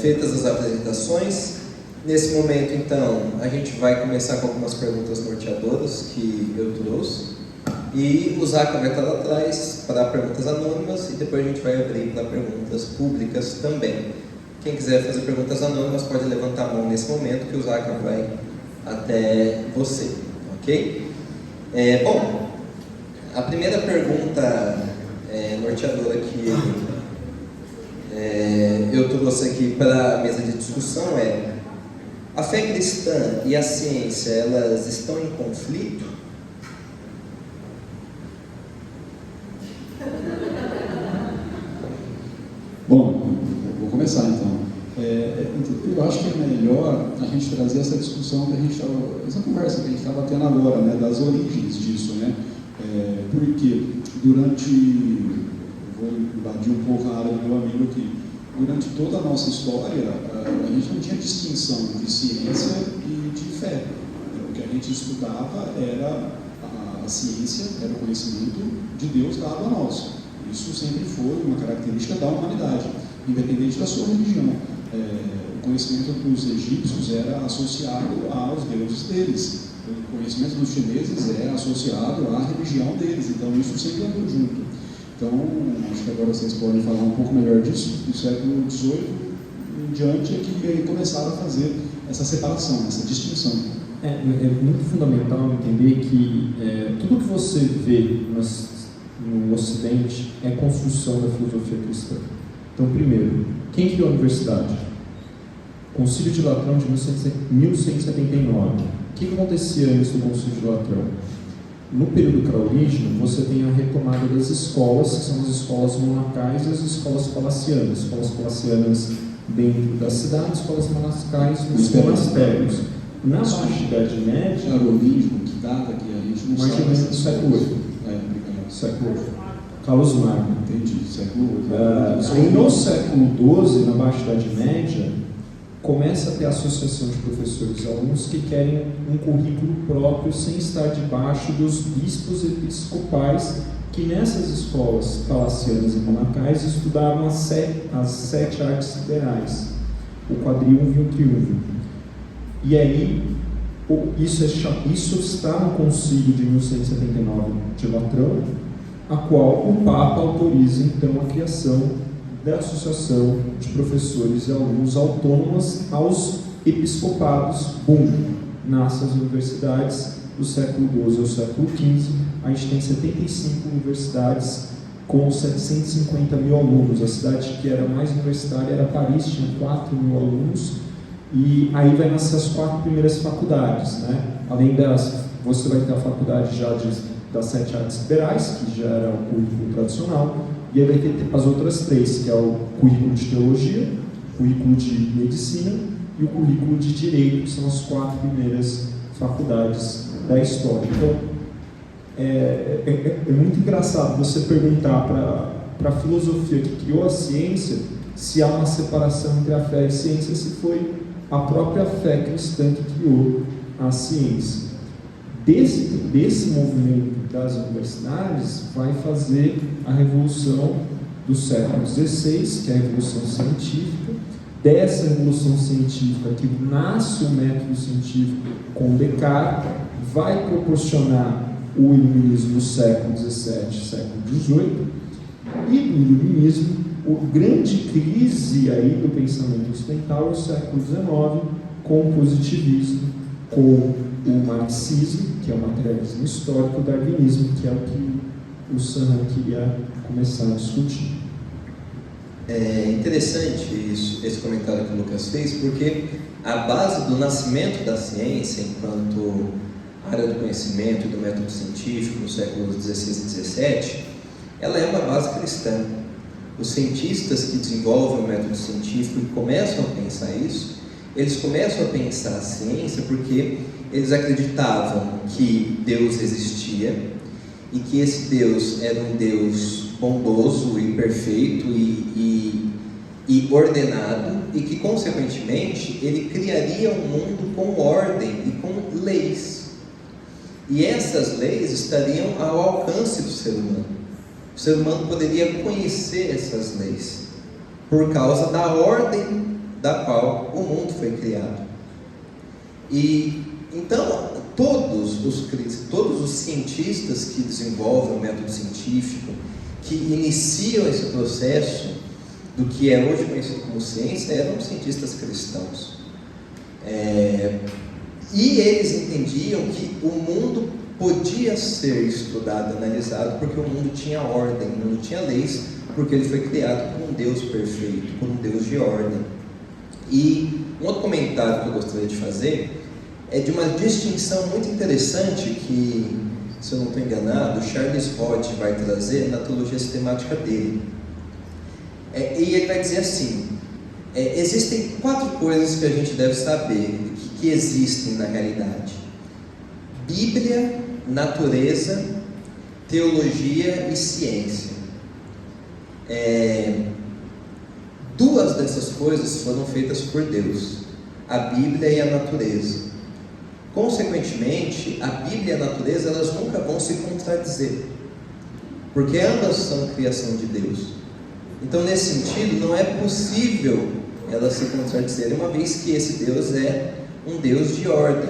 feitas as apresentações, nesse momento, então, a gente vai começar com algumas perguntas norteadoras que eu trouxe. E o Zaca vai estar lá atrás para perguntas anônimas e depois a gente vai abrir para perguntas públicas também. Quem quiser fazer perguntas anônimas pode levantar a mão nesse momento que o Zaca vai até você, ok? Bom, a primeira pergunta norteadora que eu trouxe aqui para a mesa de discussão é: a fé cristã e a ciência, elas estão em conflito? Bom, vou começar então. Eu acho que é melhor a gente trazer essa discussão que a gente estava, essa conversa que a gente estava tendo agora, né, das origens disso, né? Porque vou invadir um pouco a área do meu amigo aqui, durante toda a nossa história, a gente não tinha distinção entre ciência e de fé. O que a gente estudava era a ciência, era o conhecimento de Deus dado a nós. Isso sempre foi uma característica da humanidade, independente da sua religião. O conhecimento dos egípcios era associado aos deuses deles. O conhecimento dos chineses é associado à religião deles. Então, isso sempre andou junto. Então, acho que agora vocês podem falar um pouco melhor disso. Do século XVIII em diante é que começaram a fazer essa separação, essa distinção. É muito fundamental entender que tudo que você vê no Ocidente é construção da filosofia cristã. Então, primeiro, quem criou a universidade? Concílio de Latrão de 1179. O que acontecia antes do Concílio de Latrão? No período carolígeno, você tem a retomada das escolas, que são as escolas monacais e as escolas palacianas. Escolas palacianas dentro da cidade, escolas monacais nos monastérios. Na Baixa Idade Média... Carolígeno, que data que a gente não sabe... Mais ou menos do século VIII. Século VIII. Carlos Magno. Entendi, século VIII. No século XII, na Baixa Idade Média, começa a ter associação de professores e alunos que querem um currículo próprio sem estar debaixo dos bispos episcopais que nessas escolas palacianas e monacais estudavam as sete artes liberais, o quadriúnvio e o triúnvio. E aí, isso está no Concílio de 1179 de Latrão, a qual o Papa autoriza então a criação da associação de professores e alunos autônomas aos episcopados. Nascem as universidades do século XII ao século XV. A gente tem 75 universidades com 750 mil alunos. A cidade que era mais universitária era Paris, tinha 4 mil alunos. E aí vai nascer as 4 primeiras faculdades, né? Além você vai ter a faculdade já das 7 artes liberais, que já era o currículo tradicional. E aí vai ter as outras 3, que é o currículo de teologia, o currículo de medicina e o currículo de direito, que são as 4 primeiras faculdades da história. Então, é muito engraçado você perguntar para a filosofia que criou a ciência se há uma separação entre a fé e a ciência, se foi a própria fé cristã que criou a ciência. Desse movimento das universidades vai fazer a revolução do século XVI, que é a revolução científica. Dessa revolução científica que nasce o método científico com Descartes, vai proporcionar o iluminismo do século XVII, século XVIII, e do iluminismo, a grande crise aí do pensamento ocidental é o século XIX, com o positivismo, com o marxismo, que é o materialismo histórico, o darwinismo, que é o que o Sam queria começar a discutir. É interessante esse comentário que o Lucas fez, porque a base do nascimento da ciência, enquanto área do conhecimento e do método científico no século XVI e XVII, ela é uma base cristã. Os cientistas que desenvolvem o método científico e começam a pensar isso, eles começam a pensar a ciência porque eles acreditavam que Deus existia e que esse Deus era um Deus bondoso e perfeito e ordenado, e que, consequentemente, ele criaria um mundo com ordem e com leis. E essas leis estariam ao alcance do ser humano. O ser humano poderia conhecer essas leis por causa da ordem da qual o mundo foi criado. E então todos os cientistas que desenvolvem o método científico, que iniciam esse processo do que é hoje conhecido como ciência, eram cientistas cristãos. E eles entendiam que o mundo podia ser estudado, analisado, porque o mundo tinha ordem, o mundo tinha leis, porque ele foi criado por um Deus perfeito, por um Deus de ordem. E um outro comentário que eu gostaria de fazer é de uma distinção muito interessante que, se eu não estou enganado, Charles Hodge vai trazer na teologia sistemática dele. E ele vai dizer assim: existem 4 coisas que a gente deve saber que existem na realidade: Bíblia, natureza, teologia e ciência. 2 dessas coisas foram feitas por Deus: a Bíblia e a natureza. Consequentemente, a Bíblia e a natureza, elas nunca vão se contradizer, porque ambas são criação de Deus. Então, nesse sentido, não é possível elas se contradizerem, uma vez que esse Deus é um Deus de ordem.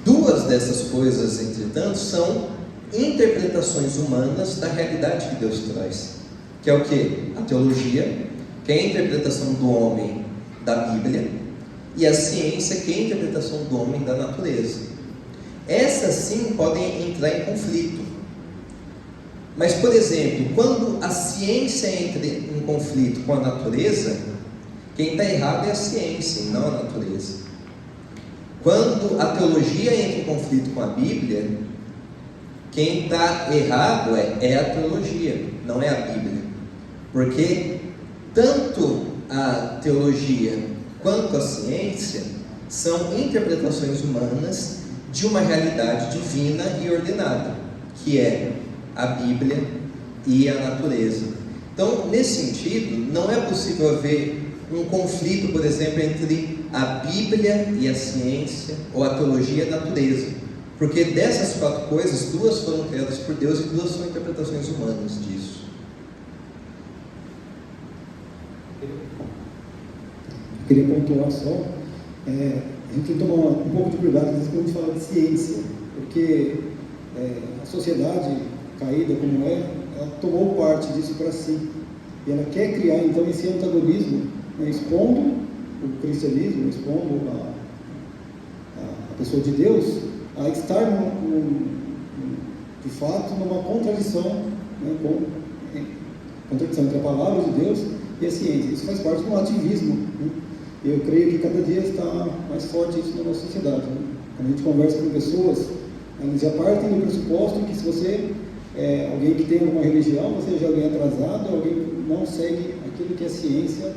2 dessas coisas, entretanto, são interpretações humanas da realidade que Deus traz, que é o quê? A teologia, que é a interpretação do homem da Bíblia, e a ciência, que é a interpretação do homem da natureza. Essas sim podem entrar em conflito. Mas, por exemplo, quando a ciência entra em conflito com a natureza, quem está errado é a ciência e não a natureza. Quando a teologia entra em conflito com a Bíblia, quem está errado é a teologia, não é a Bíblia. Porque tanto a teologia quanto a ciência são interpretações humanas de uma realidade divina e ordenada, que é a Bíblia e a natureza. Então, nesse sentido, não é possível haver um conflito, por exemplo, entre a Bíblia e a ciência, ou a teologia e a natureza, porque dessas 4 coisas, 2 foram criadas por Deus e 2 são interpretações humanas disso. Eu queria pontuar só, a gente tem que tomar um pouco de cuidado quando a gente fala de ciência, porque a sociedade caída como ela tomou parte disso para si, e ela quer criar então esse antagonismo, expondo o cristianismo, expondo a pessoa de Deus a estar de fato numa contradição, contradição entre a palavra de Deus e a ciência. Isso faz parte do ativismo. Eu creio que cada dia está mais forte isso na nossa sociedade. Quando a gente conversa com pessoas, elas já partem do pressuposto que se você é alguém que tem uma religião, você já é alguém atrasado, alguém que não segue aquilo que a ciência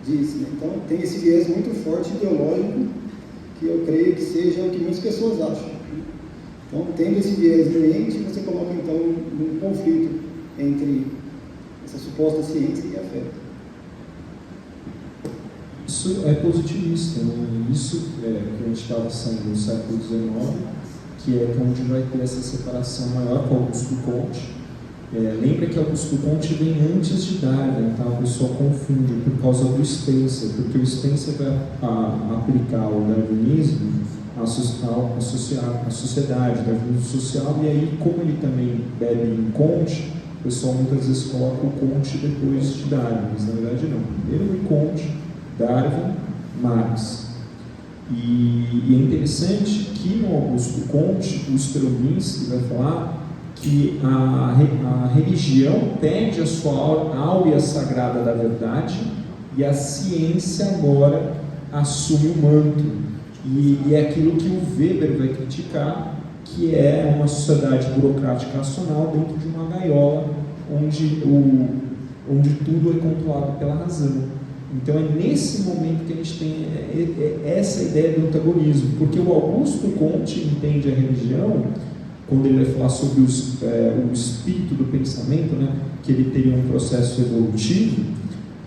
diz. Então, tem esse viés muito forte ideológico, que eu creio que seja o que muitas pessoas acham. Então, tendo esse viés em mente, você coloca então um conflito entre essa suposta ciência e a fé. Isso é positivista, né? Isso que a gente estava saindo no século XIX, que é onde vai ter essa separação maior com Augusto Comte. Lembra que Augusto Comte vem antes de Darwin, tá? O pessoal confunde por causa do Spencer, porque o Spencer vai aplicar o darwinismo à sociedade, o darwinismo social, e aí, como ele também bebe em Comte, o pessoal muitas vezes coloca o Comte depois de Darwin, mas na verdade não. Primeiro em Comte, Darwin, Marx. E é interessante que no Augusto Comte, o Stravinsky vai falar que a religião perde a sua áurea sagrada da verdade e a ciência agora assume o manto. E é aquilo que o Weber vai criticar, que é uma sociedade burocrática racional dentro de uma gaiola onde tudo é controlado pela razão. Então é nesse momento que a gente tem essa ideia do antagonismo, porque o Augusto Comte entende a religião, quando ele vai falar sobre o espírito do pensamento, né, que ele teria um processo evolutivo,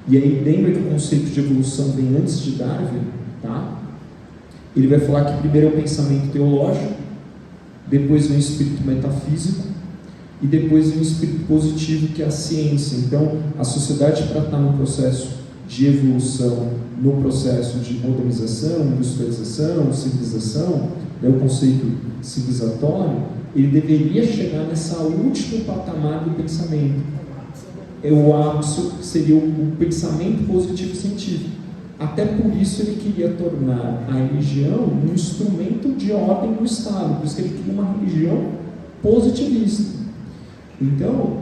e aí lembra que o conceito de evolução vem antes de Darwin, tá? Ele vai falar que primeiro é o pensamento teológico, depois vem o espírito metafísico, e depois vem o espírito positivo, que é a ciência. Então, a sociedade, para estar num processo de evolução no processo de modernização, industrialização, civilização, né, o conceito civilizatório, ele deveria chegar nessa último patamar do pensamento. O ápice seria o pensamento positivo científico. Até por isso ele queria tornar a religião um instrumento de ordem do Estado, por isso que ele queria uma religião positivista. Então,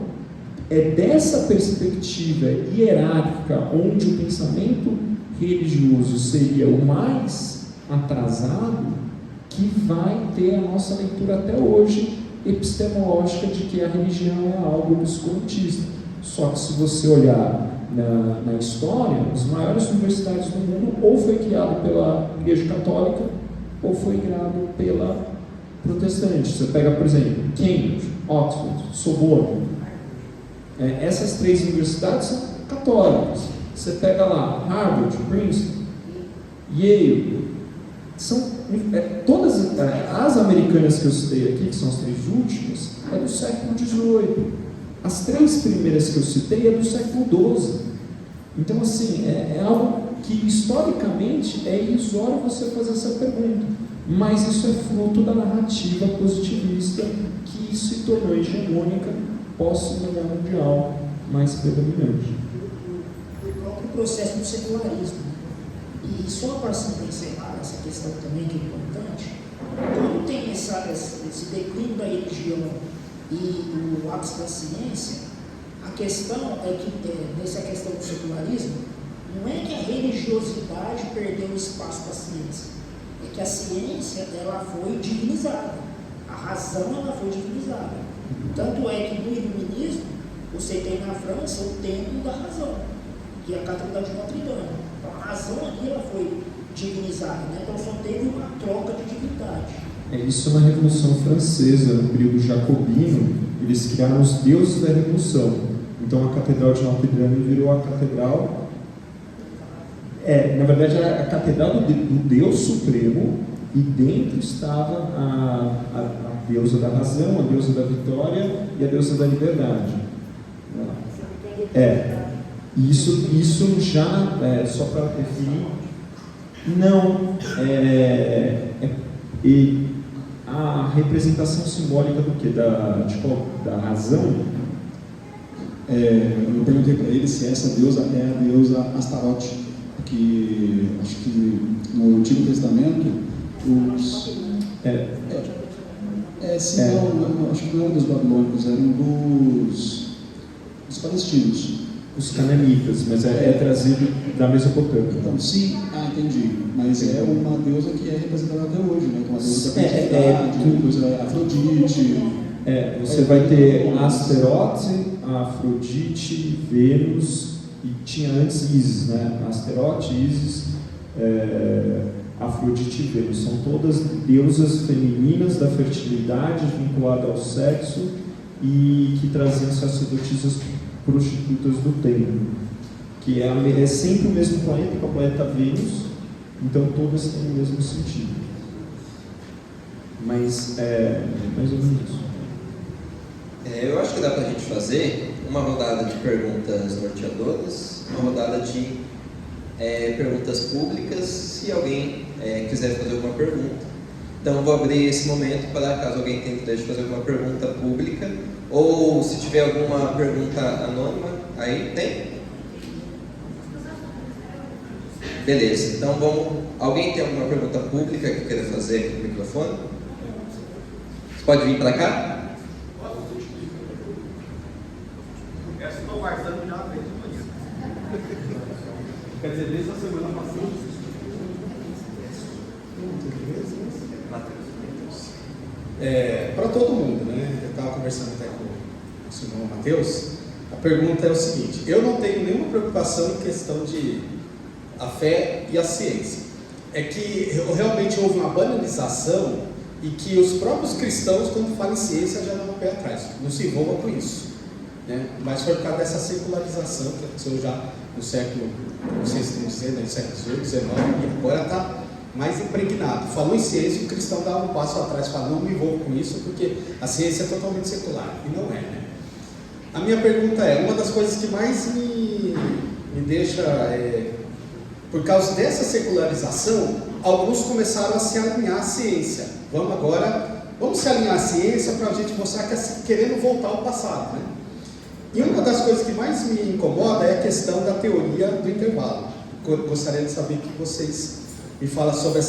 é dessa perspectiva hierárquica, onde o pensamento religioso seria o mais atrasado, que vai ter a nossa leitura até hoje epistemológica de que a religião é algo obscurantista. Só que se você olhar na história, as maiores universidades do mundo ou foi criado pela Igreja Católica ou foi criado pela protestante. Você pega, por exemplo, Cambridge, Oxford, Sorbonne. Essas 3 universidades são católicas. Você pega lá Harvard, Princeton, Yale. São todas as americanas que eu citei aqui, que são as 3 últimas, é do século XVIII. As 3 primeiras que eu citei é do século XII. Então, assim, é algo que historicamente é irrisório você fazer essa pergunta. Mas isso é fruto da narrativa positivista que se tornou hegemônica pós-Segunda Guerra Mundial, mais predominante. O próprio processo do secularismo. E só para encerrar essa questão também que é importante, quando tem esse declínio da religião e o ápice da ciência, a questão é que, nessa questão do secularismo, não é que a religiosidade perdeu o espaço da ciência, é que a ciência ela foi divinizada, a razão ela foi divinizada. Tanto é que no iluminismo, você tem na França o templo da razão, que é a Catedral de Notre Dame. Então a razão ali ela foi divinizada, né? Então só teve uma troca de divindade. Isso na Revolução Francesa, no período jacobino, eles criaram os deuses da Revolução. Então a Catedral de Notre Dame virou a Catedral... na verdade, a Catedral do Deus Supremo, e dentro estava a deusa da razão, a deusa da vitória e a deusa da liberdade. Isso já, só para definir, não, a representação simbólica do que? Da razão? Eu perguntei para ele se essa deusa é a deusa Astarote, que acho que no Antigo Testamento acho que não eram dos babilônicos, eram dos palestinos. Os cananitas, mas é trazido da Mesopotâmia. Então, sim, entendi. Mas é uma deusa que é representada até hoje, né? Como a deusa da fertilidade, depois a Afrodite. Você vai ter Asterote, Afrodite, Vênus, e tinha antes Ísis, né? Asterote, Ísis, Afrodite e Vênus. São todas deusas femininas da fertilidade, vinculadas ao sexo, e que traziam sacerdotisas prostitutas do templo, que é sempre o mesmo planeta, que é o planeta Vênus, então todas têm o mesmo sentido. Mas mais ou menos isso. Eu acho que dá para a gente fazer uma rodada de perguntas norteadoras, uma rodada de perguntas públicas, se alguém quiser fazer alguma pergunta. Então vou abrir esse momento para caso alguém tenha interesse de fazer alguma pergunta pública, ou se tiver alguma pergunta anônima, aí tem? Beleza, então alguém tem alguma pergunta pública que queira fazer aqui no microfone? Você pode vir para cá? Estou guardando já desde amanhã. Quer dizer, desde a semana passada. Para todo mundo, né? Eu estava conversando até com o seu irmão Mateus. A pergunta é o seguinte: eu não tenho nenhuma preocupação em questão de a fé e a ciência. É que realmente houve uma banalização e que os próprios cristãos, quando falam em ciência, já dão um pé atrás. Não se envolvam com isso, né? Mas foi por causa dessa secularização que aconteceu já no século, não sei se tem que dizer, né? Século XVIII, XIX, e agora está mais impregnado. Falou em ciência, o cristão dá um passo atrás, fala, não me envolvo com isso, porque a ciência é totalmente secular, e não é, né? A minha pergunta é, uma das coisas que mais me por causa dessa secularização, alguns começaram a se alinhar à ciência. Vamos se alinhar à ciência para a gente mostrar que querendo voltar ao passado, né? E uma das coisas que mais me incomoda é a questão da teoria do intervalo. Eu gostaria de saber que vocês me falam sobre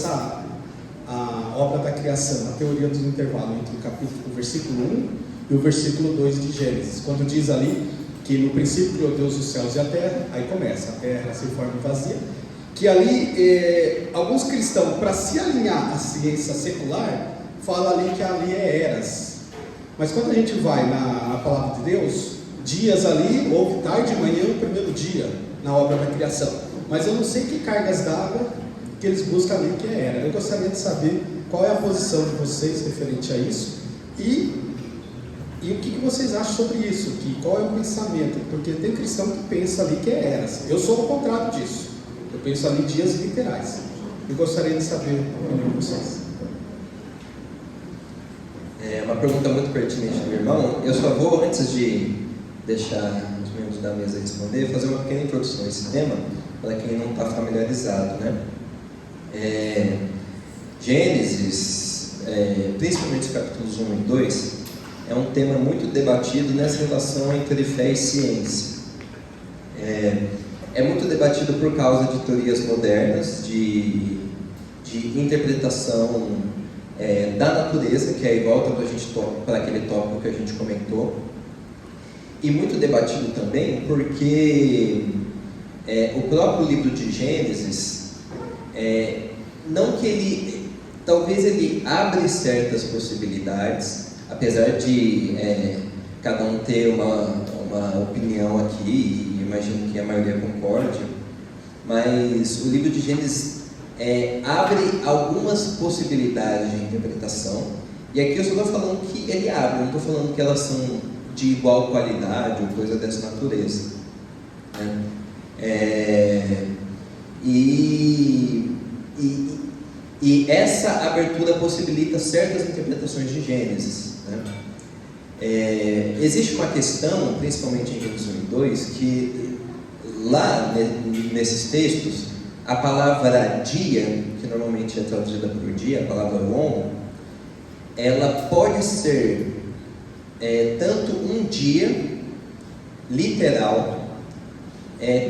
a obra da criação, a teoria do intervalo entre o versículo 1 e o versículo 2 de Gênesis, quando diz ali que no princípio criou Deus os céus e a terra, aí começa, a terra se forma e vazia, que ali, alguns cristãos, para se alinhar à ciência secular, falam ali que ali é eras, mas quando a gente vai na palavra de Deus, dias ali, houve tarde e manhã o primeiro dia, na obra da criação, mas eu não sei que cargas d'água que eles buscam ali que é era. Eu gostaria de saber qual é a posição de vocês referente a isso, e o que vocês acham sobre isso, qual é o pensamento, porque tem cristão que pensa ali que é eras. Eu sou o contrário disso, eu penso ali dias literais. Eu gostaria de saber a opinião de vocês. É uma pergunta muito pertinente do meu irmão. Eu só vou, antes de deixar os membros da mesa responder, fazer uma pequena introdução a esse tema, para quem não está familiarizado, né? Gênesis, principalmente os capítulos 1 e 2, é um tema muito debatido nessa relação entre fé e ciência. É muito debatido por causa de teorias modernas, de interpretação da natureza, que aí volta para aquele tópico que a gente comentou, e muito debatido também porque o próprio livro de Gênesis, não que talvez ele abre certas possibilidades, apesar de cada um ter uma opinião aqui, e imagino que a maioria concorde, mas o livro de Gênesis abre algumas possibilidades de interpretação, e aqui eu só estou falando que ele abre, não estou falando que elas são de igual qualidade ou coisa dessa natureza, né? E essa abertura possibilita certas interpretações de Gênesis, né? Existe uma questão, principalmente em Gênesis 1 e 2, que lá nesses textos, a palavra dia, que normalmente é traduzida por dia, a palavra on, ela pode ser tanto um dia literal,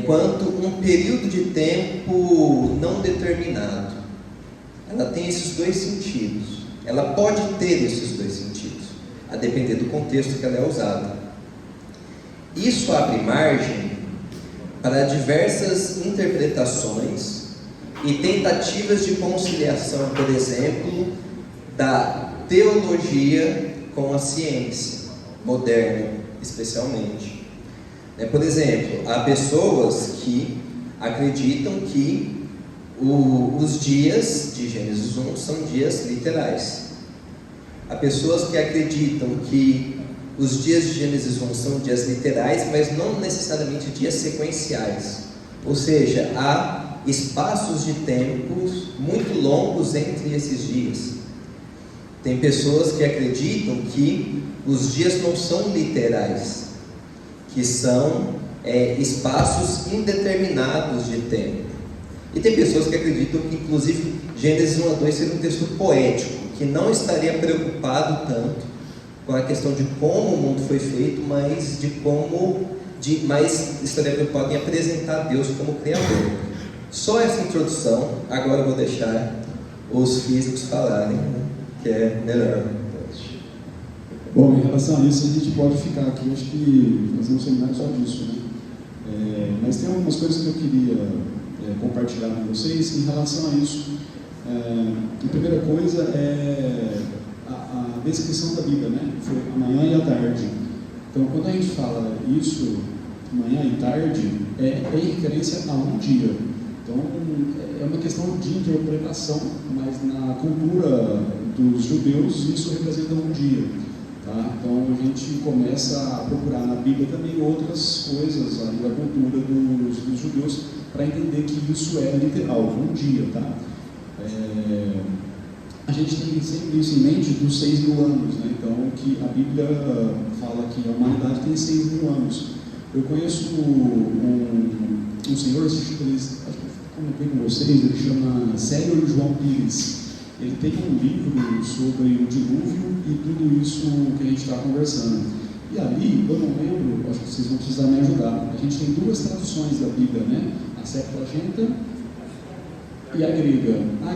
quanto um período de tempo não determinado. Ela tem esses dois sentidos. Ela pode ter esses dois sentidos, a depender do contexto que ela é usada. Isso abre margem para diversas interpretações e tentativas de conciliação, por exemplo, da teologia com a ciência moderna, especialmente. Por exemplo, há pessoas que acreditam que os dias de Gênesis 1 são dias literais. Há pessoas que acreditam que os dias de Gênesis 1 são dias literais, mas não necessariamente dias sequenciais. Ou seja, há espaços de tempos muito longos entre esses dias. Tem pessoas que acreditam que os dias não são literais, que são espaços indeterminados de tempo. E tem pessoas que acreditam que, inclusive, Gênesis 1 a 2 seria um texto poético, que não estaria preocupado tanto com a questão de como o mundo foi feito, mas mais estaria preocupado em apresentar Deus como Criador. Só essa introdução. Agora eu vou deixar os físicos falarem, né, que é melhor. Bom, em relação a isso, a gente pode ficar aqui, acho que fazer um seminário só disso, né? Mas tem algumas coisas que eu queria compartilhar com vocês em relação a isso. A primeira coisa é a descrição da Bíblia, né? Foi a manhã e a tarde. Então, quando a gente fala isso, manhã e tarde, é em referência a um dia. Então, é uma questão de interpretação, mas na cultura dos judeus, isso representa um dia. Tá? Então, a gente começa a procurar na Bíblia também outras coisas ali da cultura dos judeus para entender que isso é literal, um dia. Tá? A gente tem sempre isso em mente dos 6.000 anos, né? Então, que a Bíblia fala que a humanidade tem 6.000 anos. Eu conheço um senhor, acho que eu comentei com vocês, ele chama Célio João Pires. Ele tem um livro sobre o dilúvio e tudo isso que a gente está conversando. E ali, eu não lembro, acho que vocês vão precisar me ajudar. A gente tem duas traduções da Bíblia, né? A Septuaginta e a grega. A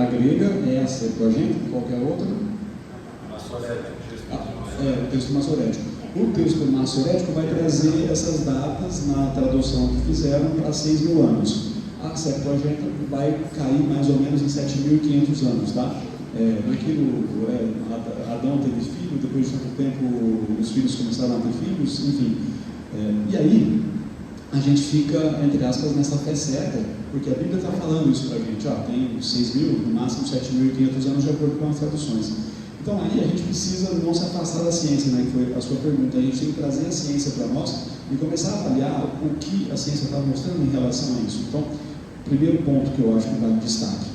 grega é a Septuaginta, qualquer outra? O texto maçorético. O texto maçorético vai trazer essas datas na tradução que fizeram para 6.000 anos. A Septuaginta vai cair mais ou menos em 7.500 anos, tá? Adão teve filho, depois de tanto tempo os filhos começaram a ter filhos, enfim. E aí, a gente fica, entre aspas, nessa fé cega, porque a Bíblia está falando isso para a gente, tem 6.000, no máximo 7.500 anos de acordo com as traduções. Então aí a gente precisa não se afastar da ciência, né, que foi a sua pergunta. A gente tem que trazer a ciência para nós e começar a avaliar o que a ciência está mostrando em relação a isso. Então, o primeiro ponto que eu acho que vale destaque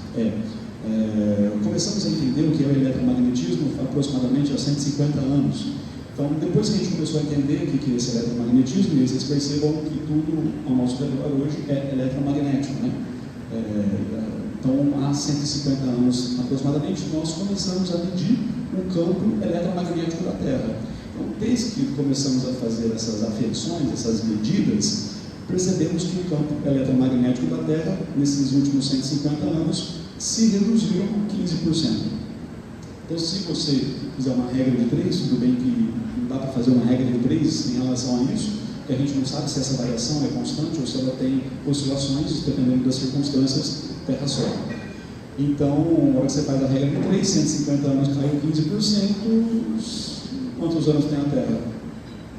começamos a entender o que é o eletromagnetismo aproximadamente há 150 anos. Então, depois que a gente começou a entender o que é esse eletromagnetismo, e vocês percebam que tudo ao nosso redor hoje é eletromagnético, né? Então, há 150 anos aproximadamente, nós começamos a medir o campo eletromagnético da Terra. Então, desde que começamos a fazer essas aferições, essas medidas, percebemos que o campo eletromagnético da Terra, nesses últimos 150 anos, se reduziu 15%. Então, se você fizer uma regra de 3, tudo bem que não dá para fazer uma regra de 3 em relação a isso, porque a gente não sabe se essa variação é constante ou se ela tem oscilações, dependendo das circunstâncias, Terra-Sol. Então, na hora que você faz a regra de 3, 150 anos caiu 15%, quantos anos tem a Terra?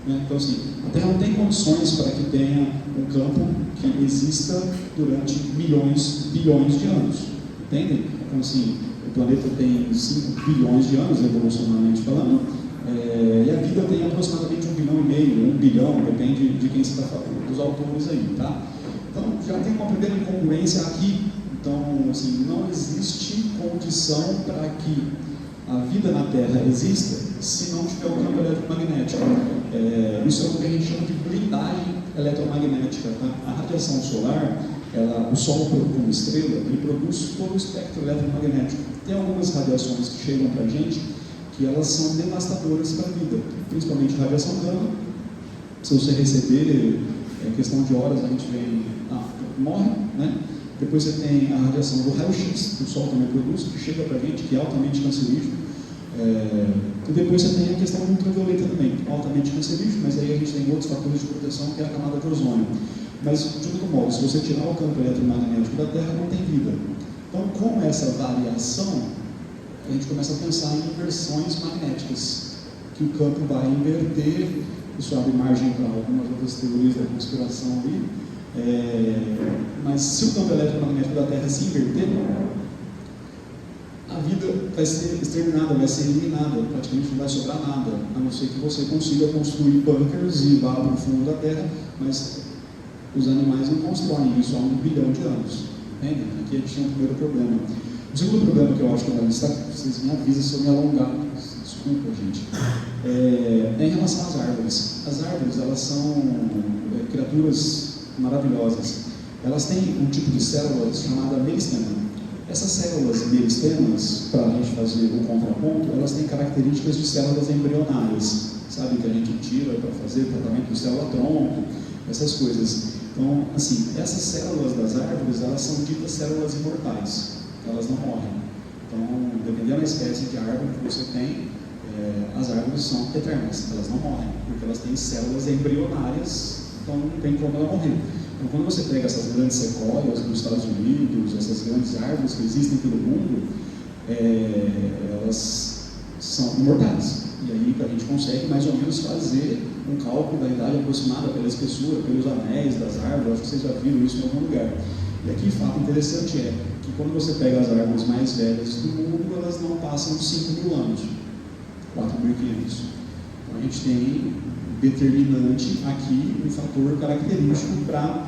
Então, assim, a Terra não tem condições para que tenha um campo que exista durante bilhões de anos. Entendem? Então, assim, o planeta tem 5 bilhões de anos, evolucionalmente falando, e a vida tem aproximadamente 1,5 bilhão, 1 bilhão, depende de quem você está falando, dos autores aí, tá? Então, já tem uma primeira incongruência aqui. Então, assim, não existe condição para que a vida na Terra exista se não tiver o campo eletromagnético. Isso é o que a gente chama de blindagem eletromagnética. Tá? A radiação solar, o Sol como estrela, ele produz todo o espectro eletromagnético. Tem algumas radiações que chegam para a gente que elas são devastadoras para a vida, principalmente radiação gama. Se você receber, questão de horas, a gente morre, né? Depois você tem a radiação do raio-x, que o Sol também produz, que chega para a gente, que é altamente cancerígeno. E depois você tem a questão do ultravioleta também, altamente cancerígeno, mas aí a gente tem outros fatores de proteção, que é a camada de ozônio. Mas, de todo modo, se você tirar o campo eletromagnético da Terra, não tem vida. Então, com essa variação, a gente começa a pensar em inversões magnéticas, que o campo vai inverter. Isso abre margem para algumas outras teorias da conspiração ali. Mas se o campo eletromagnético da Terra se inverter, a vida vai ser exterminada, vai ser eliminada, praticamente não vai sobrar nada, a não ser que você consiga construir bunkers e vá para o fundo da Terra, mas os animais não constroem isso há 1 bilhão de anos. Entende? Aqui a gente tem um primeiro problema. O segundo problema que eu acho que vai estar, vocês me avisam se eu me alongar, desculpa, gente, é em relação às árvores. As árvores, elas são criaturas maravilhosas. Elas têm um tipo de célula chamada meristema. Essas células meristemas, para a gente fazer o contraponto, elas têm características de células embrionárias, sabe, que a gente tira para fazer tratamento de célula-tronco, essas coisas. Então, assim, essas células das árvores, elas são ditas células imortais, elas não morrem. Então, dependendo da espécie de árvore que você tem, as árvores são eternas, elas não morrem, porque elas têm células embrionárias, então não tem como ela morrer. Então, quando você pega essas grandes sequoias dos Estados Unidos, essas grandes árvores que existem pelo mundo, elas são imortais. E aí a gente consegue mais ou menos fazer um cálculo da idade aproximada pela espessura, pelos anéis das árvores. Acho que vocês já viram isso em algum lugar. E aqui, fato interessante é que quando você pega as árvores mais velhas do mundo, elas não passam de 5.000 anos, 4.500. Então a gente tem determinante aqui um fator característico para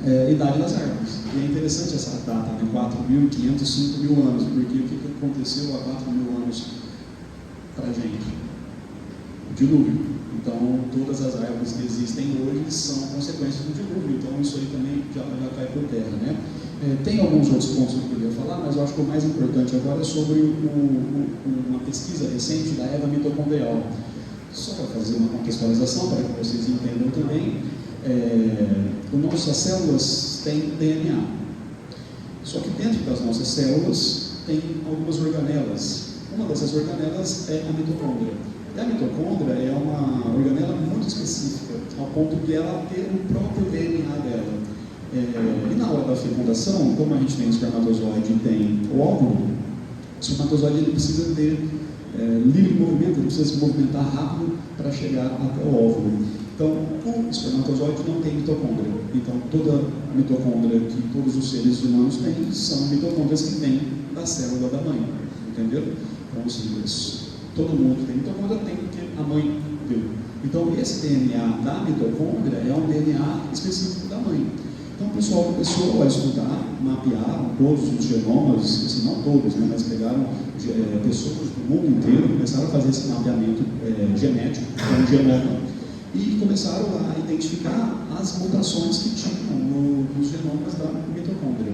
a idade das árvores. E é interessante essa data, né? 4.500, 5.000 anos, porque o que aconteceu há 4.000 anos para a gente? dilúvio. Então, todas as árvores que existem hoje são consequências do dilúvio, então isso aí também já cai por terra, né? Tem alguns outros pontos que eu poderia falar, mas eu acho que o mais importante agora é sobre uma pesquisa recente da Eva mitocondrial. Só para fazer uma contextualização, para que vocês entendam também, nossas células têm DNA. Só que dentro das nossas células tem algumas organelas. Uma dessas organelas é a mitocôndria. E a mitocôndria é uma organela muito específica, ao ponto de ela ter o próprio DNA dela. E na hora da fecundação, como a gente tem o espermatozoide e tem o óvulo, o espermatozoide ele precisa ter livre movimento, ele precisa se movimentar rápido para chegar até o óvulo. Então, o espermatozoide não tem mitocôndria. Então, toda a mitocôndria que todos os seres humanos têm são mitocôndrias que vêm da célula da mãe. Entenderam? Então, assim, todo mundo tem mitocôndria, tem porque a mãe deu. Então, esse DNA da mitocôndria é um DNA específico da mãe. Então, o pessoal começou a estudar, mapearam todos os genomas, assim, não todos, né, mas pegaram pessoas do mundo inteiro, começaram a fazer esse mapeamento genético, com o genoma, e começaram a identificar as mutações que tinham nos genomas da mitocôndria,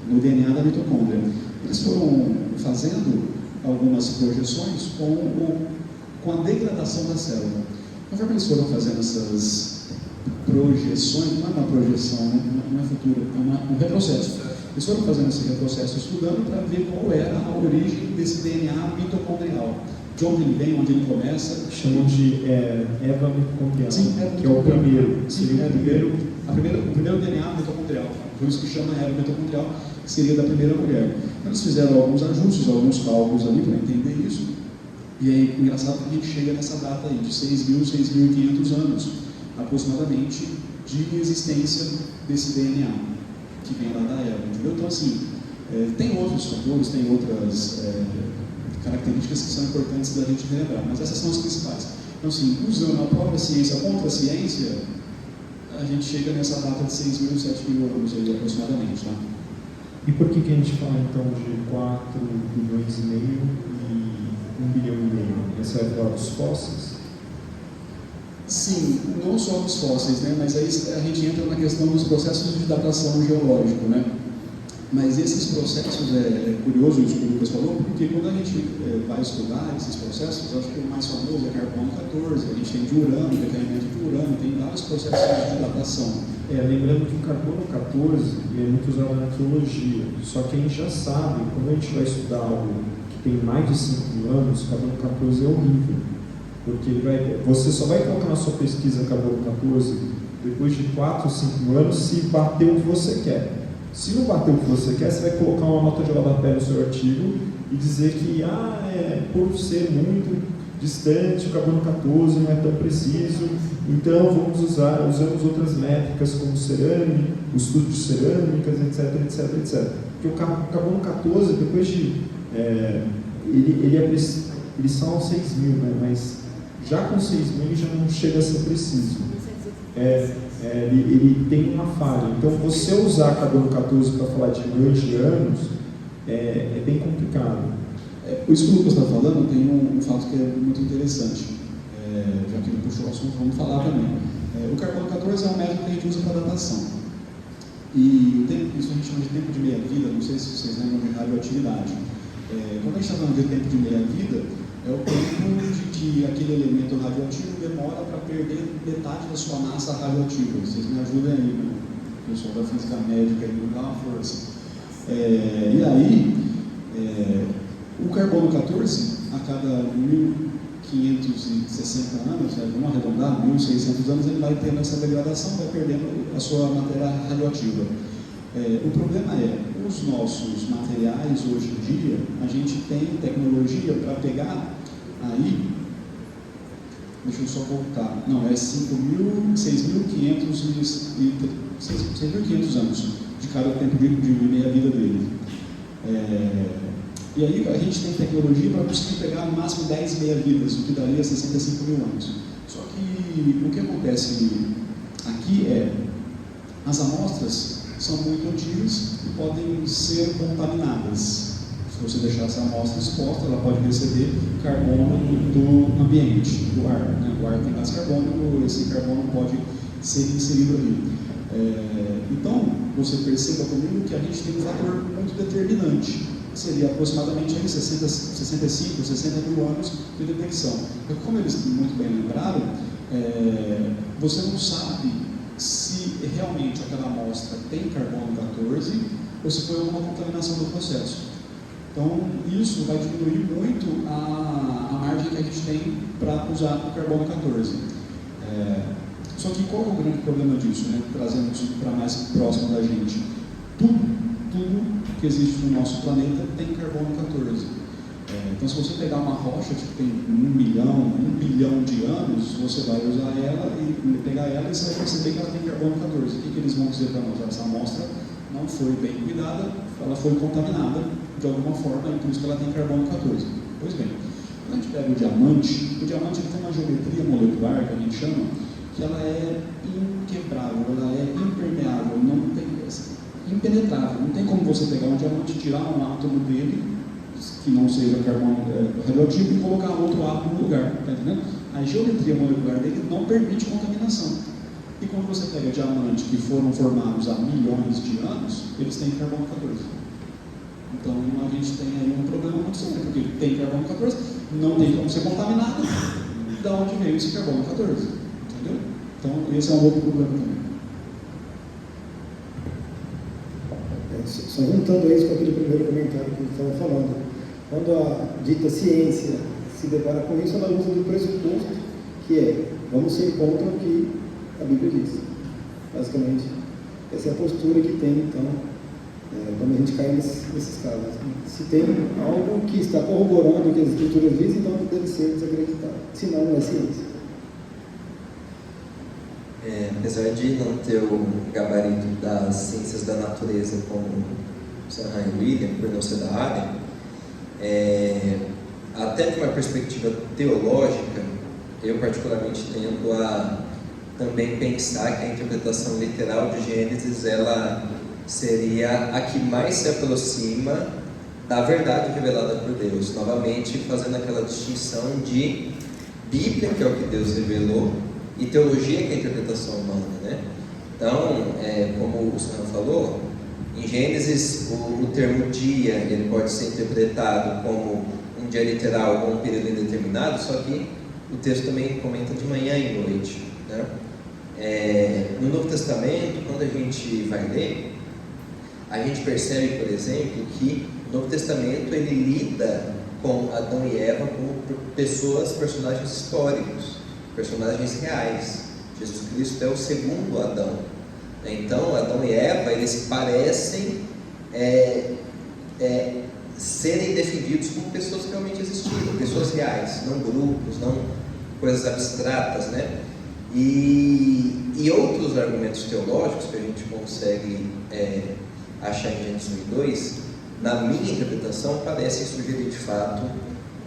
no DNA da mitocôndria. Eles foram fazendo algumas projeções com a degradação da célula. Conforme eles foram fazendo essas projeções, não é uma projeção, não é futuro, é um retrocesso. Eles foram fazendo esse retrocesso, estudando para ver qual era a origem desse DNA mitocondrial. De onde ele vem, onde ele começa. Chamam de Eva mitocondrial, Sim, que é o primeiro. Sim, o primeiro DNA mitocondrial. Por isso que chama Eva mitocondrial, que seria da primeira mulher. Então, eles fizeram alguns ajustes, alguns cálculos ali para entender isso. E é engraçado que a gente chega nessa data aí, de 6.000, 6.500 anos, aproximadamente, de existência desse DNA, que vem lá da Eva, entendeu? Então, assim, tem outros fatores, tem outras características que são importantes da gente relembrar, mas essas são as principais. Então, assim, usando a própria ciência contra a ciência, a gente chega nessa data de 6.000, 7.000 anos aí, aproximadamente, tá? E por que a gente fala, então, de 4 bilhões e meio e 1 bilhão e meio? Essa é a falar dos fósseis? Sim, não só dos fósseis, né? Mas aí a gente entra na questão dos processos de datação geológico, né? Mas esses processos, é curioso isso que o Lucas falou, porque quando a gente vai estudar esses processos, acho que o mais famoso é carbono 14, a gente tem de urânio, decaimento de urânio, tem vários processos de datação. Lembrando que o carbono 14 é muito usado na arqueologia, só que a gente já sabe, quando a gente vai estudar algo que tem mais de 5.000 anos, o carbono 14 é horrível, porque você só vai colocar na sua pesquisa carbono 14 depois de 4 ou 5 anos se bater o que você quer. Se não bater o que você quer, você vai colocar uma nota de rodapé no seu artigo e dizer que, por ser muito distante, o carbono 14 não é tão preciso, então usamos outras métricas como cerâmica, o estudo de cerâmicas, etc. Porque o carbono 14, depois de... eles são 6.000, né? Mas já com 6.000 ele já não chega a ser preciso. Ele tem uma falha. Então, você usar carbono 14 para falar de milhões de anos é bem complicado. Isso que o Lucas está falando tem um fato que é muito interessante. Já que ele puxou o assunto, vamos falar também. O carbono 14 é um método que a gente usa para datação. E isso a gente chama de tempo de meia-vida, não sei se vocês lembram de radioatividade. Quando a gente está falando de tempo de meia-vida, é o tempo de que aquele elemento radioativo demora para perder metade da sua massa radioativa. Vocês me ajudem aí, né? O pessoal da física médica aí, me dá uma força. E aí, o carbono 14, a cada 1.560 anos, vamos arredondar, 1.600 anos, ele vai tendo essa degradação, vai perdendo a sua matéria radioativa. O problema os nossos materiais hoje em dia, a gente tem tecnologia para pegar aí, deixa eu só voltar, não, 6.500 anos de cada tempo de meia-vida dele. E aí a gente tem tecnologia para conseguir pegar no máximo 10 meia-vidas, o que daria 65.000 anos. Só que o que acontece aqui as amostras são muito antigas e podem ser contaminadas. Se você deixar essa amostra exposta, ela pode receber carbono do ambiente, do ar. Né? O ar tem gás carbônico, esse carbono pode ser inserido ali. Então, você perceba comigo que a gente tem um fator muito determinante. Seria aproximadamente aí 65, 60 mil anos de detecção. Então, como eles muito bem lembraram, você não sabe se realmente aquela amostra tem carbono 14 ou se foi uma contaminação do processo. Então, isso vai diminuir muito a margem que a gente tem para usar o carbono 14. Só que qual é o grande problema disso, né? Trazendo isso para mais próximo da gente? Tudo que existe no nosso planeta tem carbono 14. Então, se você pegar uma rocha que tem 1 bilhão de anos, você vai usar ela e pegar ela e você vai perceber que ela tem carbono 14. O que eles vão dizer para nós? Essa amostra não foi bem cuidada, ela foi contaminada de alguma forma, e por isso que ela tem carbono 14. Pois bem, quando a gente pega o diamante ele tem uma geometria molecular, que a gente chama, que ela é inquebrável, ela é impermeável, não tem, impenetrável. Não tem como você pegar um diamante e tirar um átomo dele, que não seja carbono radioativo, e colocar outro átomo no lugar. Tá entendendo? A geometria molecular dele não permite contaminação. E quando você pega diamantes que foram formados há milhões de anos, eles têm carbono 14. Então a gente tem aí um problema muito sério, porque tem carbono 14, não tem como ser contaminado. Da onde veio esse carbono 14? Entendeu? Então esse é um outro problema também. Só juntando isso com aquele primeiro comentário que a gente estava falando, quando a dita ciência se depara com isso, ela usa do pressuposto que vamos ser contra o que a Bíblia diz. Basicamente, essa é a postura que tem, então, quando a gente cai nesses casos. Se tem algo que está corroborando o que as Escrituras dizem, então deve ser desacreditado, senão não é ciência. Apesar de não ter o gabarito das ciências da natureza como Sarah e William, por não ser da área, até de uma perspectiva teológica, eu particularmente tendo a também pensar que a interpretação literal de Gênesis ela seria a que mais se aproxima da verdade revelada por Deus, novamente fazendo aquela distinção de Bíblia, que é o que Deus revelou, e teologia, que é a interpretação humana, né? Então, como o Sam falou, em Gênesis o termo dia ele pode ser interpretado como um dia literal ou um período indeterminado, só que o texto também comenta de manhã e noite, né? No Novo Testamento, quando a gente vai ler, a gente percebe, por exemplo, que o Novo Testamento ele lida com Adão e Eva como personagens históricos, personagens reais. Jesus Cristo é o segundo Adão. Então, Adão e Eva, eles parecem serem defendidos como pessoas que realmente existiram, pessoas reais, não grupos, não coisas abstratas, né? E outros argumentos teológicos que a gente consegue achar em Gênesis 1 e 2, na minha interpretação, parecem sugerir de fato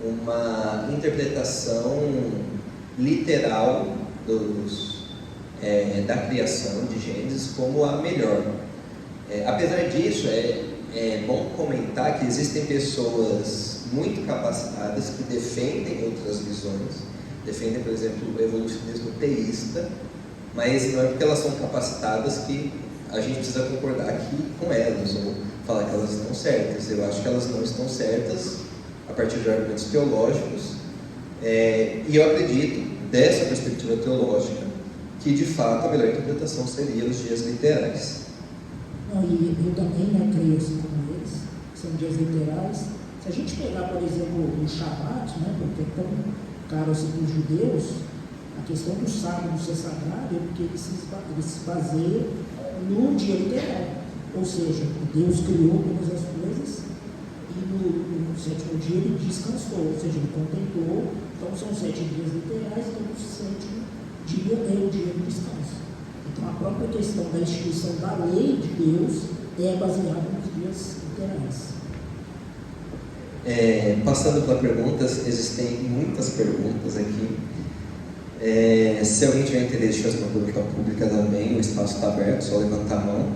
uma interpretação literal da criação de Gênesis como a melhor. Apesar disso, é bom comentar que existem pessoas muito capacitadas que defendem outras visões, defendem, por exemplo, o evolucionismo teísta, mas não é porque elas são capacitadas que a gente precisa concordar aqui com elas, ou falar que elas estão certas. Eu acho que elas não estão certas a partir de argumentos teológicos, e eu acredito, dessa perspectiva teológica, que de fato a melhor interpretação seria os dias literais. Não, e eu também creio assim como eles, são dias literais. Se a gente pegar, por exemplo, o Shabat, né, porque é tão caro assim para os judeus, a questão do sábado ser sagrado é porque eles se baseiam no dia literal. Ou seja, Deus criou todas as coisas e no sétimo dia ele descansou, ou seja, ele contemplou. Então são 7 dias literais, então o sétimo dia é o dia do descanso. Então a própria questão da instituição da lei de Deus é baseada nos dias literais. Passando para perguntas, existem muitas perguntas aqui. Se alguém tiver interesse de fazer uma pergunta pública também, o espaço está aberto, só levantar a mão.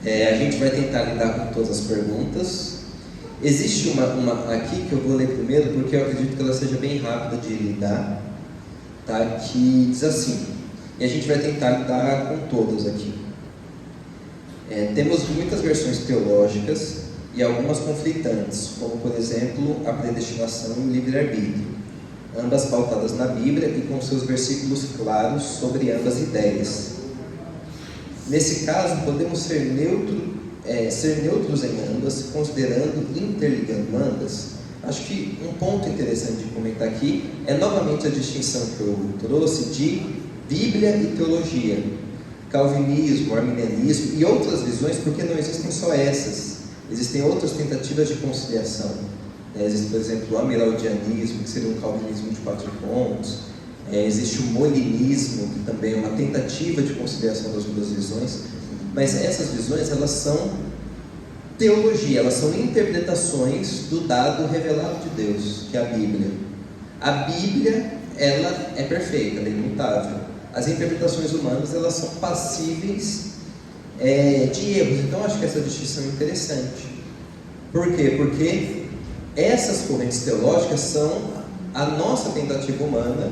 A gente vai tentar lidar com todas as perguntas. Existe uma aqui que eu vou ler primeiro, porque eu acredito que ela seja bem rápida de lidar, tá? Que diz assim, e a gente vai tentar lidar com todas aqui. Temos muitas versões teológicas e algumas conflitantes, como por exemplo a predestinação e o livre-arbítrio, ambas pautadas na Bíblia e com seus versículos claros sobre ambas ideias. Nesse caso, podemos ser neutros em ambas, considerando e interligando ambas. Acho que um ponto interessante de comentar aqui é novamente a distinção que eu trouxe de Bíblia e teologia, calvinismo, arminianismo e outras visões, porque não existem só essas, existem outras tentativas de conciliação. Existe, por exemplo, o amiraldianismo, que seria um calvinismo de 4 pontos, existe o molinismo, que também é uma tentativa de conciliação das duas visões, mas essas visões, elas são teologia, elas são interpretações do dado revelado de Deus, que é a Bíblia. A Bíblia, ela é perfeita, ela é imutável. As interpretações humanas, elas são passíveis de erros. Então, acho que essa distinção é interessante. Por quê? Porque essas correntes teológicas são a nossa tentativa humana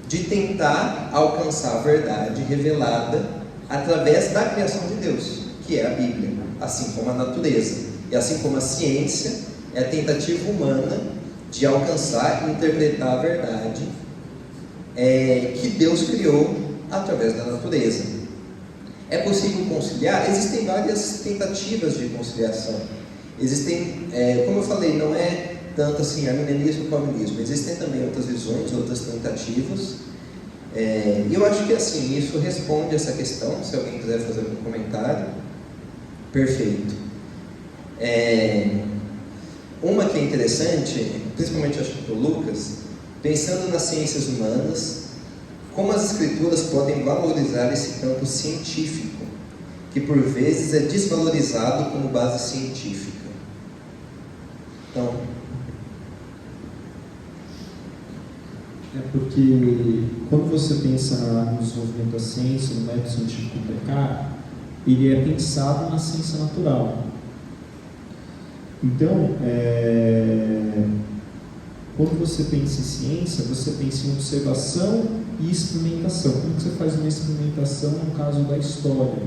de tentar alcançar a verdade revelada através da criação de Deus, que é a Bíblia, assim como a natureza. E assim como a ciência é a tentativa humana de alcançar e interpretar a verdade que Deus criou através da natureza. É possível conciliar? Existem várias tentativas de conciliação. Existem, como eu falei, não é tanto assim arminianismo e calvinismo. Existem também outras visões, outras tentativas. E eu acho que assim, isso responde essa questão. Se alguém quiser fazer algum comentário, perfeito. Uma que é interessante, principalmente acho que para o Lucas, pensando nas ciências humanas, como as escrituras podem valorizar esse campo científico, que por vezes é desvalorizado como base científica. Então, porque quando você pensa no desenvolvimento da ciência, no método científico precário, ele é pensado na ciência natural. Então, quando você pensa em ciência, você pensa em observação e experimentação. Como que você faz uma experimentação no caso da história?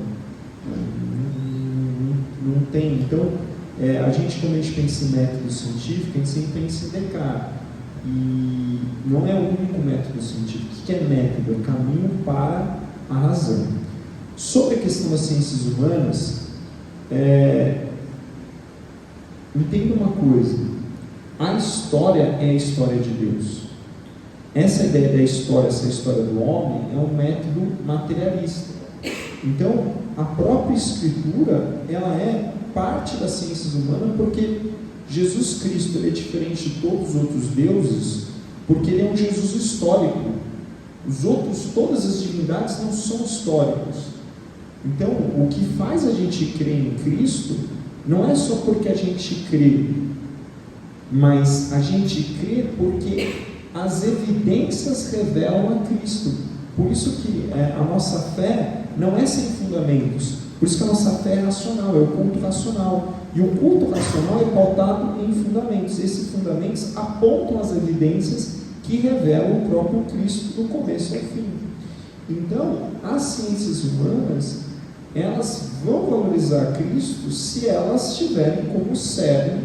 Não tem. Então, a gente, quando a gente pensa em método científico, a gente sempre pensa em Descartes. E não é o único método científico. O que é método? É caminho para a razão. Sobre a questão das ciências humanas, entenda uma coisa: a história é a história de Deus. Essa ideia da história, essa história do homem, é um método materialista. Então, a própria Escritura, ela é parte das ciências humanas, porque Jesus Cristo ele é diferente de todos os outros deuses, porque ele é um Jesus histórico. Os outros, todas as divindades não são históricos. Então, o que faz a gente crer em Cristo não é só porque a gente crê, mas a gente crê porque as evidências revelam a Cristo. Por isso que a nossa fé não é sem fundamentos. Por isso que a nossa fé é racional, é o culto racional. E o culto racional é pautado em fundamentos. Esses fundamentos apontam as evidências que revelam o próprio Cristo do começo ao fim. Então, as ciências humanas, elas vão valorizar Cristo se elas tiverem como cerne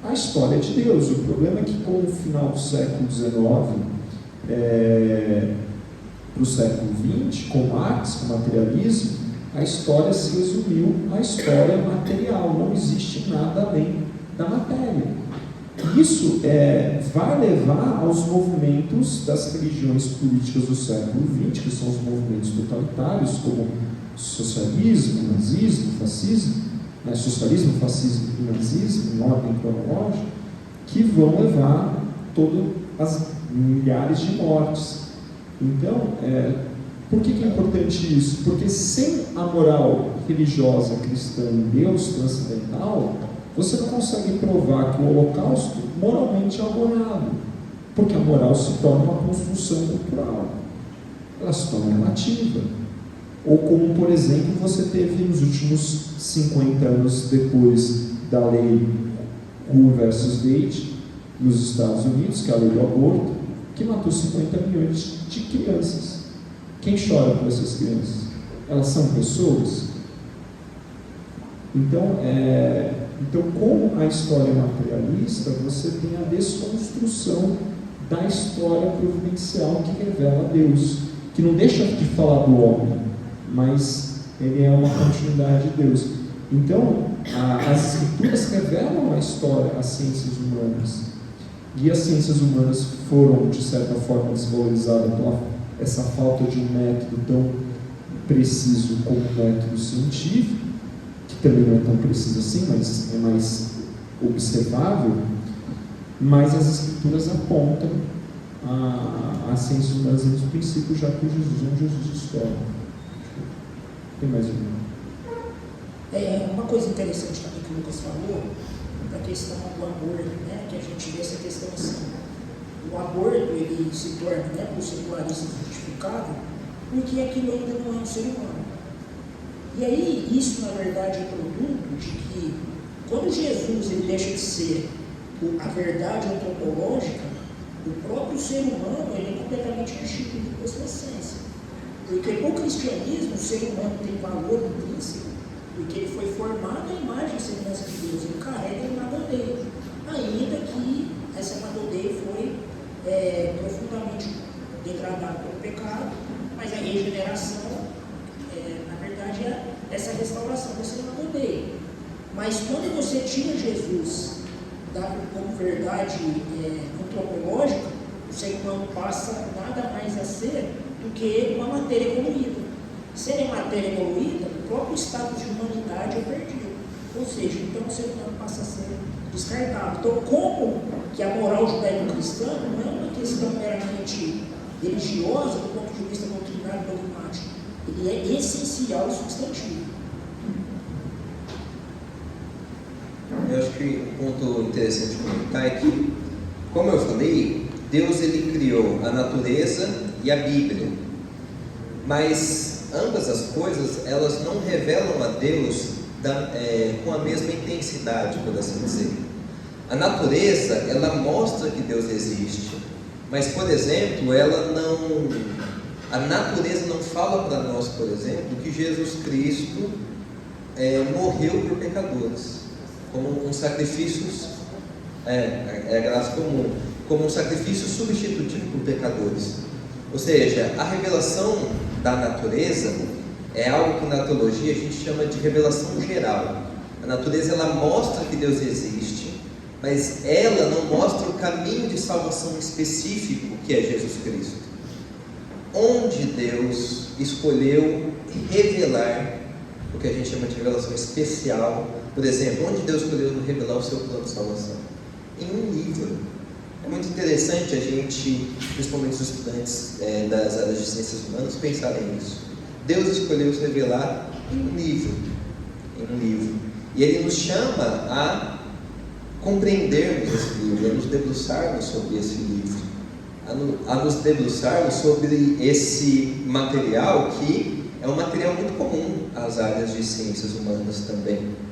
a história de Deus. O problema é que com o final do século XIX para o século XX, com Marx, com o materialismo, a história se resumiu à história material. Não existe nada além da matéria. Isso vai levar aos movimentos das religiões políticas do século XX, que são os movimentos totalitários, como socialismo, nazismo, fascismo, socialismo, fascismo e nazismo, em ordem cronológica, que vão levar todas as milhares de mortes. Então, por que é importante isso? Porque sem a moral religiosa cristã em Deus transcendental, você não consegue provar que o Holocausto moralmente é algo errado, porque a moral se torna uma construção cultural, ela se torna relativa. Ou como, por exemplo, você teve nos últimos 50 anos depois da lei Roe versus Wade, nos Estados Unidos, que é a lei do aborto, que matou 50 milhões de crianças. Quem chora por essas crianças? Elas são pessoas? Então, com a história materialista, você tem a desconstrução da história providencial que revela Deus, que não deixa de falar do homem, mas ele é uma continuidade de Deus. Então, as escrituras revelam a história, as ciências humanas, e as ciências humanas foram, de certa forma, desvalorizadas por essa falta de um método tão preciso como o método científico, que também não é tão preciso assim, mas é mais observável. Mas as escrituras apontam as ciências humanas nos princípios já por Jesus, onde Jesus história. Tem mais uma? Uma coisa interessante também que o Lucas falou, da questão do aborto, né? Que a gente vê essa questão assim, o aborto ele se torna, né, por secularistas justificável, porque aquilo ainda não é um ser humano. E aí, isso na verdade é produto de que, quando Jesus ele deixa de ser a verdade antropológica, o próprio ser humano ele é completamente destituído da sua essência. Porque no cristianismo o ser humano tem valor intrínseco, porque ele foi formado à imagem e semelhança de Deus, ele carrega a imagem dele, ainda que essa imagem dele foi profundamente degradada pelo pecado, mas a regeneração, na verdade, é essa restauração dessa imagem dele. Mas quando você tira Jesus como verdade antropológica, o ser humano passa nada mais a ser do que uma matéria evoluída. Ser matéria evoluída, o próprio status de humanidade é perdido. Ou seja, então o ser humano passa a ser descartado. Então, como que a moral judaico-cristã não é uma questão meramente religiosa do ponto de vista doutrinário e dogmático, ele é essencial e substantivo. Eu acho que um ponto interessante de comentar é que, como eu falei, Deus ele criou a natureza e a Bíblia, mas ambas as coisas elas não revelam a Deus com a mesma intensidade, por assim dizer. A natureza ela mostra que Deus existe, mas, por exemplo, a natureza não fala para nós, por exemplo, que Jesus Cristo morreu por pecadores, como um sacrifício, a graça comum, como um sacrifício substitutivo por pecadores. Ou seja, a revelação da natureza é algo que na teologia a gente chama de revelação geral. A natureza ela mostra que Deus existe, mas ela não mostra o caminho de salvação específico que é Jesus Cristo. Onde Deus escolheu revelar o que a gente chama de revelação especial, por exemplo, onde Deus escolheu revelar o seu plano de salvação? Em um livro. É muito interessante a gente, principalmente os estudantes das áreas de ciências humanas, pensarem nisso. Deus escolheu se revelar em um livro. E Ele nos chama a compreendermos esse livro, a nos debruçarmos sobre esse livro, a nos debruçarmos sobre esse material que é um material muito comum às áreas de ciências humanas também.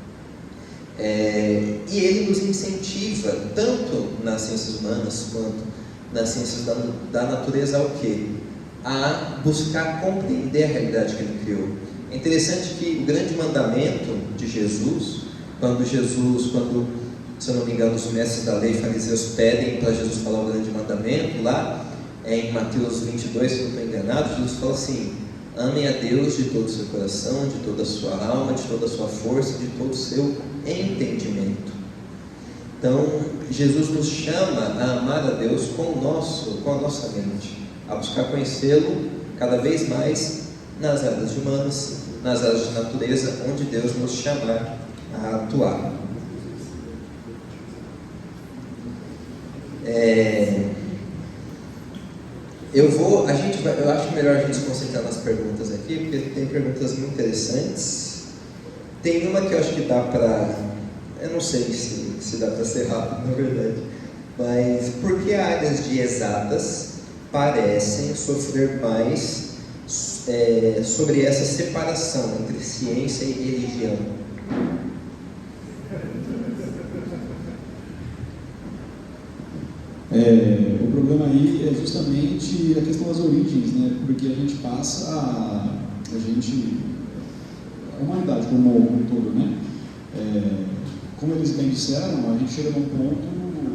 E ele nos incentiva, tanto nas ciências humanas quanto nas ciências da natureza, ao quê? A buscar compreender a realidade que ele criou. É interessante que o grande mandamento de Jesus, quando, se eu não me engano, os mestres da lei e fariseus pedem para Jesus falar o grande mandamento, lá em Mateus 22, se eu não estou enganado, Jesus fala assim: amem a Deus de todo o seu coração, de toda a sua alma, de toda a sua força, de todo o seu entendimento. Então, Jesus nos chama a amar a Deus com a nossa mente, a buscar conhecê-lo cada vez mais nas áreas humanas, nas áreas de natureza, onde Deus nos chamar a atuar. Eu acho melhor a gente se concentrar nas perguntas aqui, porque tem perguntas muito interessantes. Tem uma que eu acho que dá para... Eu não sei se dá para ser rápido, na verdade. Mas por que áreas de exatas parecem sofrer mais sobre essa separação entre ciência e religião? O problema aí é justamente a questão das origens, né? Porque a gente passa a humanidade como um todo, né? Como eles bem disseram, a gente chega num ponto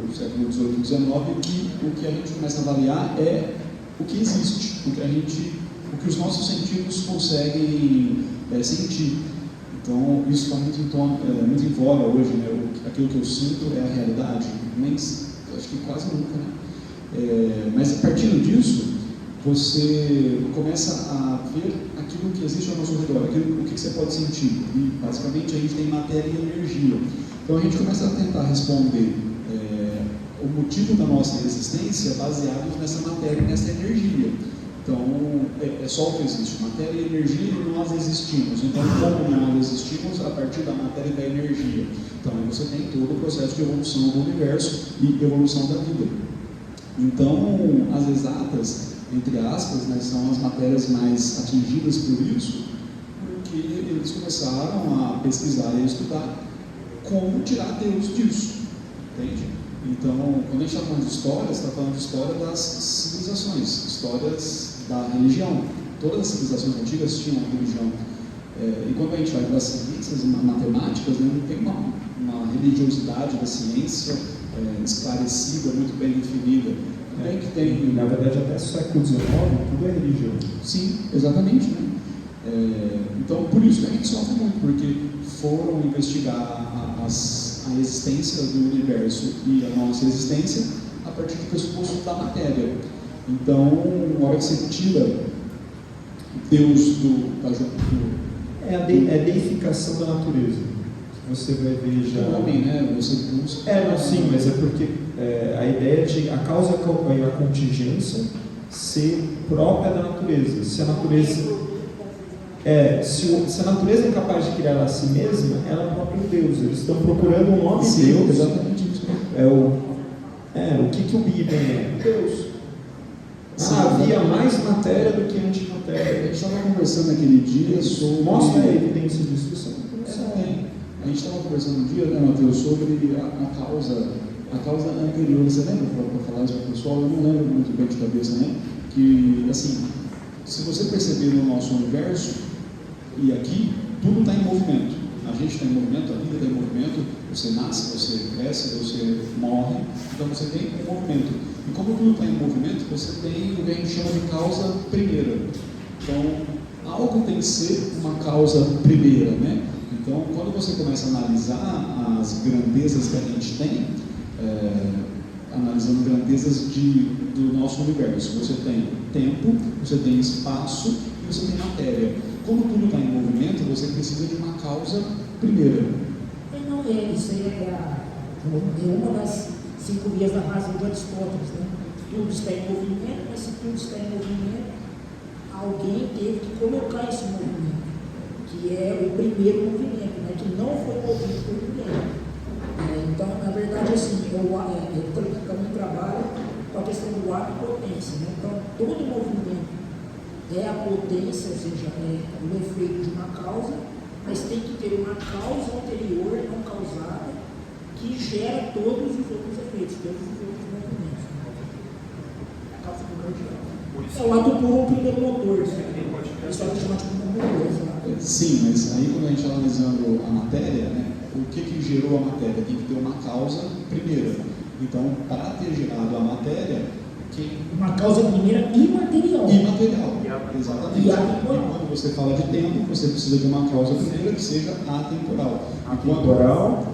no século XVIII e XIX que o que a gente começa a avaliar é o que existe, o que os nossos sentidos conseguem sentir. Então, isso está muito em voga hoje, né? Aquilo que eu sinto é a realidade, mas acho que quase nunca, né? Mas a partir disso, você começa a ver aquilo que existe ao nosso redor, o que você pode sentir. E, basicamente, a gente tem matéria e energia. Então, a gente começa a tentar responder o motivo da nossa existência baseado nessa matéria e nessa energia. Então, é só o que existe, matéria e energia, e nós existimos. Então, como nós existimos a partir da matéria e da energia? Então, aí você tem todo o processo de evolução do universo e evolução da vida. Então, as exatas, entre aspas, né, são as matérias mais atingidas por isso, porque eles começaram a pesquisar e a estudar como tirar Deus disso, entende? Então, quando a gente está falando de história, você está falando de história das civilizações, histórias da religião. Todas as civilizações antigas tinham religião. E quando a gente vai para as ciências matemáticas, né, não tem uma religiosidade da ciência esclarecida, muito bem definida. Bem que tem, na verdade, até o século XIX, tudo é religião. Sim, exatamente. Né? Então, por isso que a gente sofre muito, porque foram investigar a existência do universo e a nossa existência a partir do pressuposto da matéria. Então, na hora que você tira Deus é a deificação da natureza. Você vai ver já. O homem, né? Não, sim, mas é porque a ideia de a causa e a contingência ser própria da natureza. Se a natureza se a natureza é capaz de criar a si mesma, ela é o próprio Deus. Eles estão procurando um nome de Deus. Exatamente isso. O que o Big Bang é? Deus. Havia mais matéria do que antimatéria. A gente estava conversando aquele dia sobre. Mostra a evidência disso. A gente estava conversando um dia, né, Matheus, sobre a causa anterior. Você lembra, para falar isso para o pessoal? Eu não lembro muito bem de cabeça, né? Que, assim, se você perceber no nosso universo, e aqui, tudo está em movimento. A gente está em movimento, a vida está em movimento. Você nasce, você cresce, você morre. Então você tem um movimento. E como tudo está em movimento, você tem o que a gente chama de causa primeira. Então, algo tem que ser uma causa primeira, né? Então, quando você começa a analisar as grandezas que a gente tem, analisando grandezas do nosso universo, você tem tempo, você tem espaço e você tem matéria. Como tudo está em movimento, você precisa de uma causa primeira. Isso aí é uma das 5 vias da razão de Aristóteles, né? Tudo está em movimento, mas se tudo está em movimento, alguém teve que colocar esse movimento, que é o primeiro movimento, né? Que não foi movido por ninguém. Então, na verdade, assim, eu também trabalho com a questão do ar e potência, né? Então, todo movimento é a potência, ou seja, é o efeito de uma causa, mas tem que ter uma causa anterior, não causada, que gera todos os outros efeitos, todos os outros movimentos. A causa primordial. É o ato puro, o primeiro motor, isso é chamado de motor. Sim, mas aí quando a gente está analisando a matéria, né, o que gerou a matéria? Tem que ter uma causa primeira. Então, para ter gerado a matéria, uma causa primeira imaterial. Imaterial, exatamente. E quando você fala de tempo, você precisa de uma causa primeira que seja atemporal. Atemporal,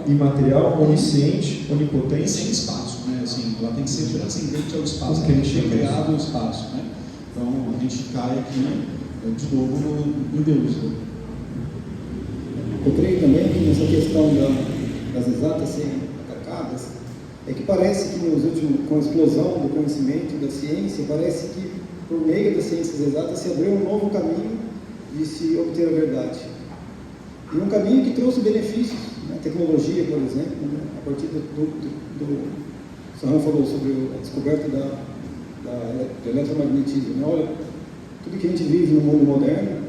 imaterial, onisciente, onipotente. E sem espaço, né? Assim, ela tem que ser transcendente ao espaço, que tem que ser criado o espaço, né? Então a gente cai aqui de novo em Deus. Eu creio também que nessa questão das exatas serem atacadas, é que parece que nos últimos, com a explosão do conhecimento e da ciência, parece que por meio das ciências exatas se abriu um novo caminho de se obter a verdade. E um caminho que trouxe benefícios, né? Tecnologia, por exemplo, né? A partir do Sarran falou sobre a descoberta do eletromagnetismo. Né? Olha, tudo que a gente vive no mundo moderno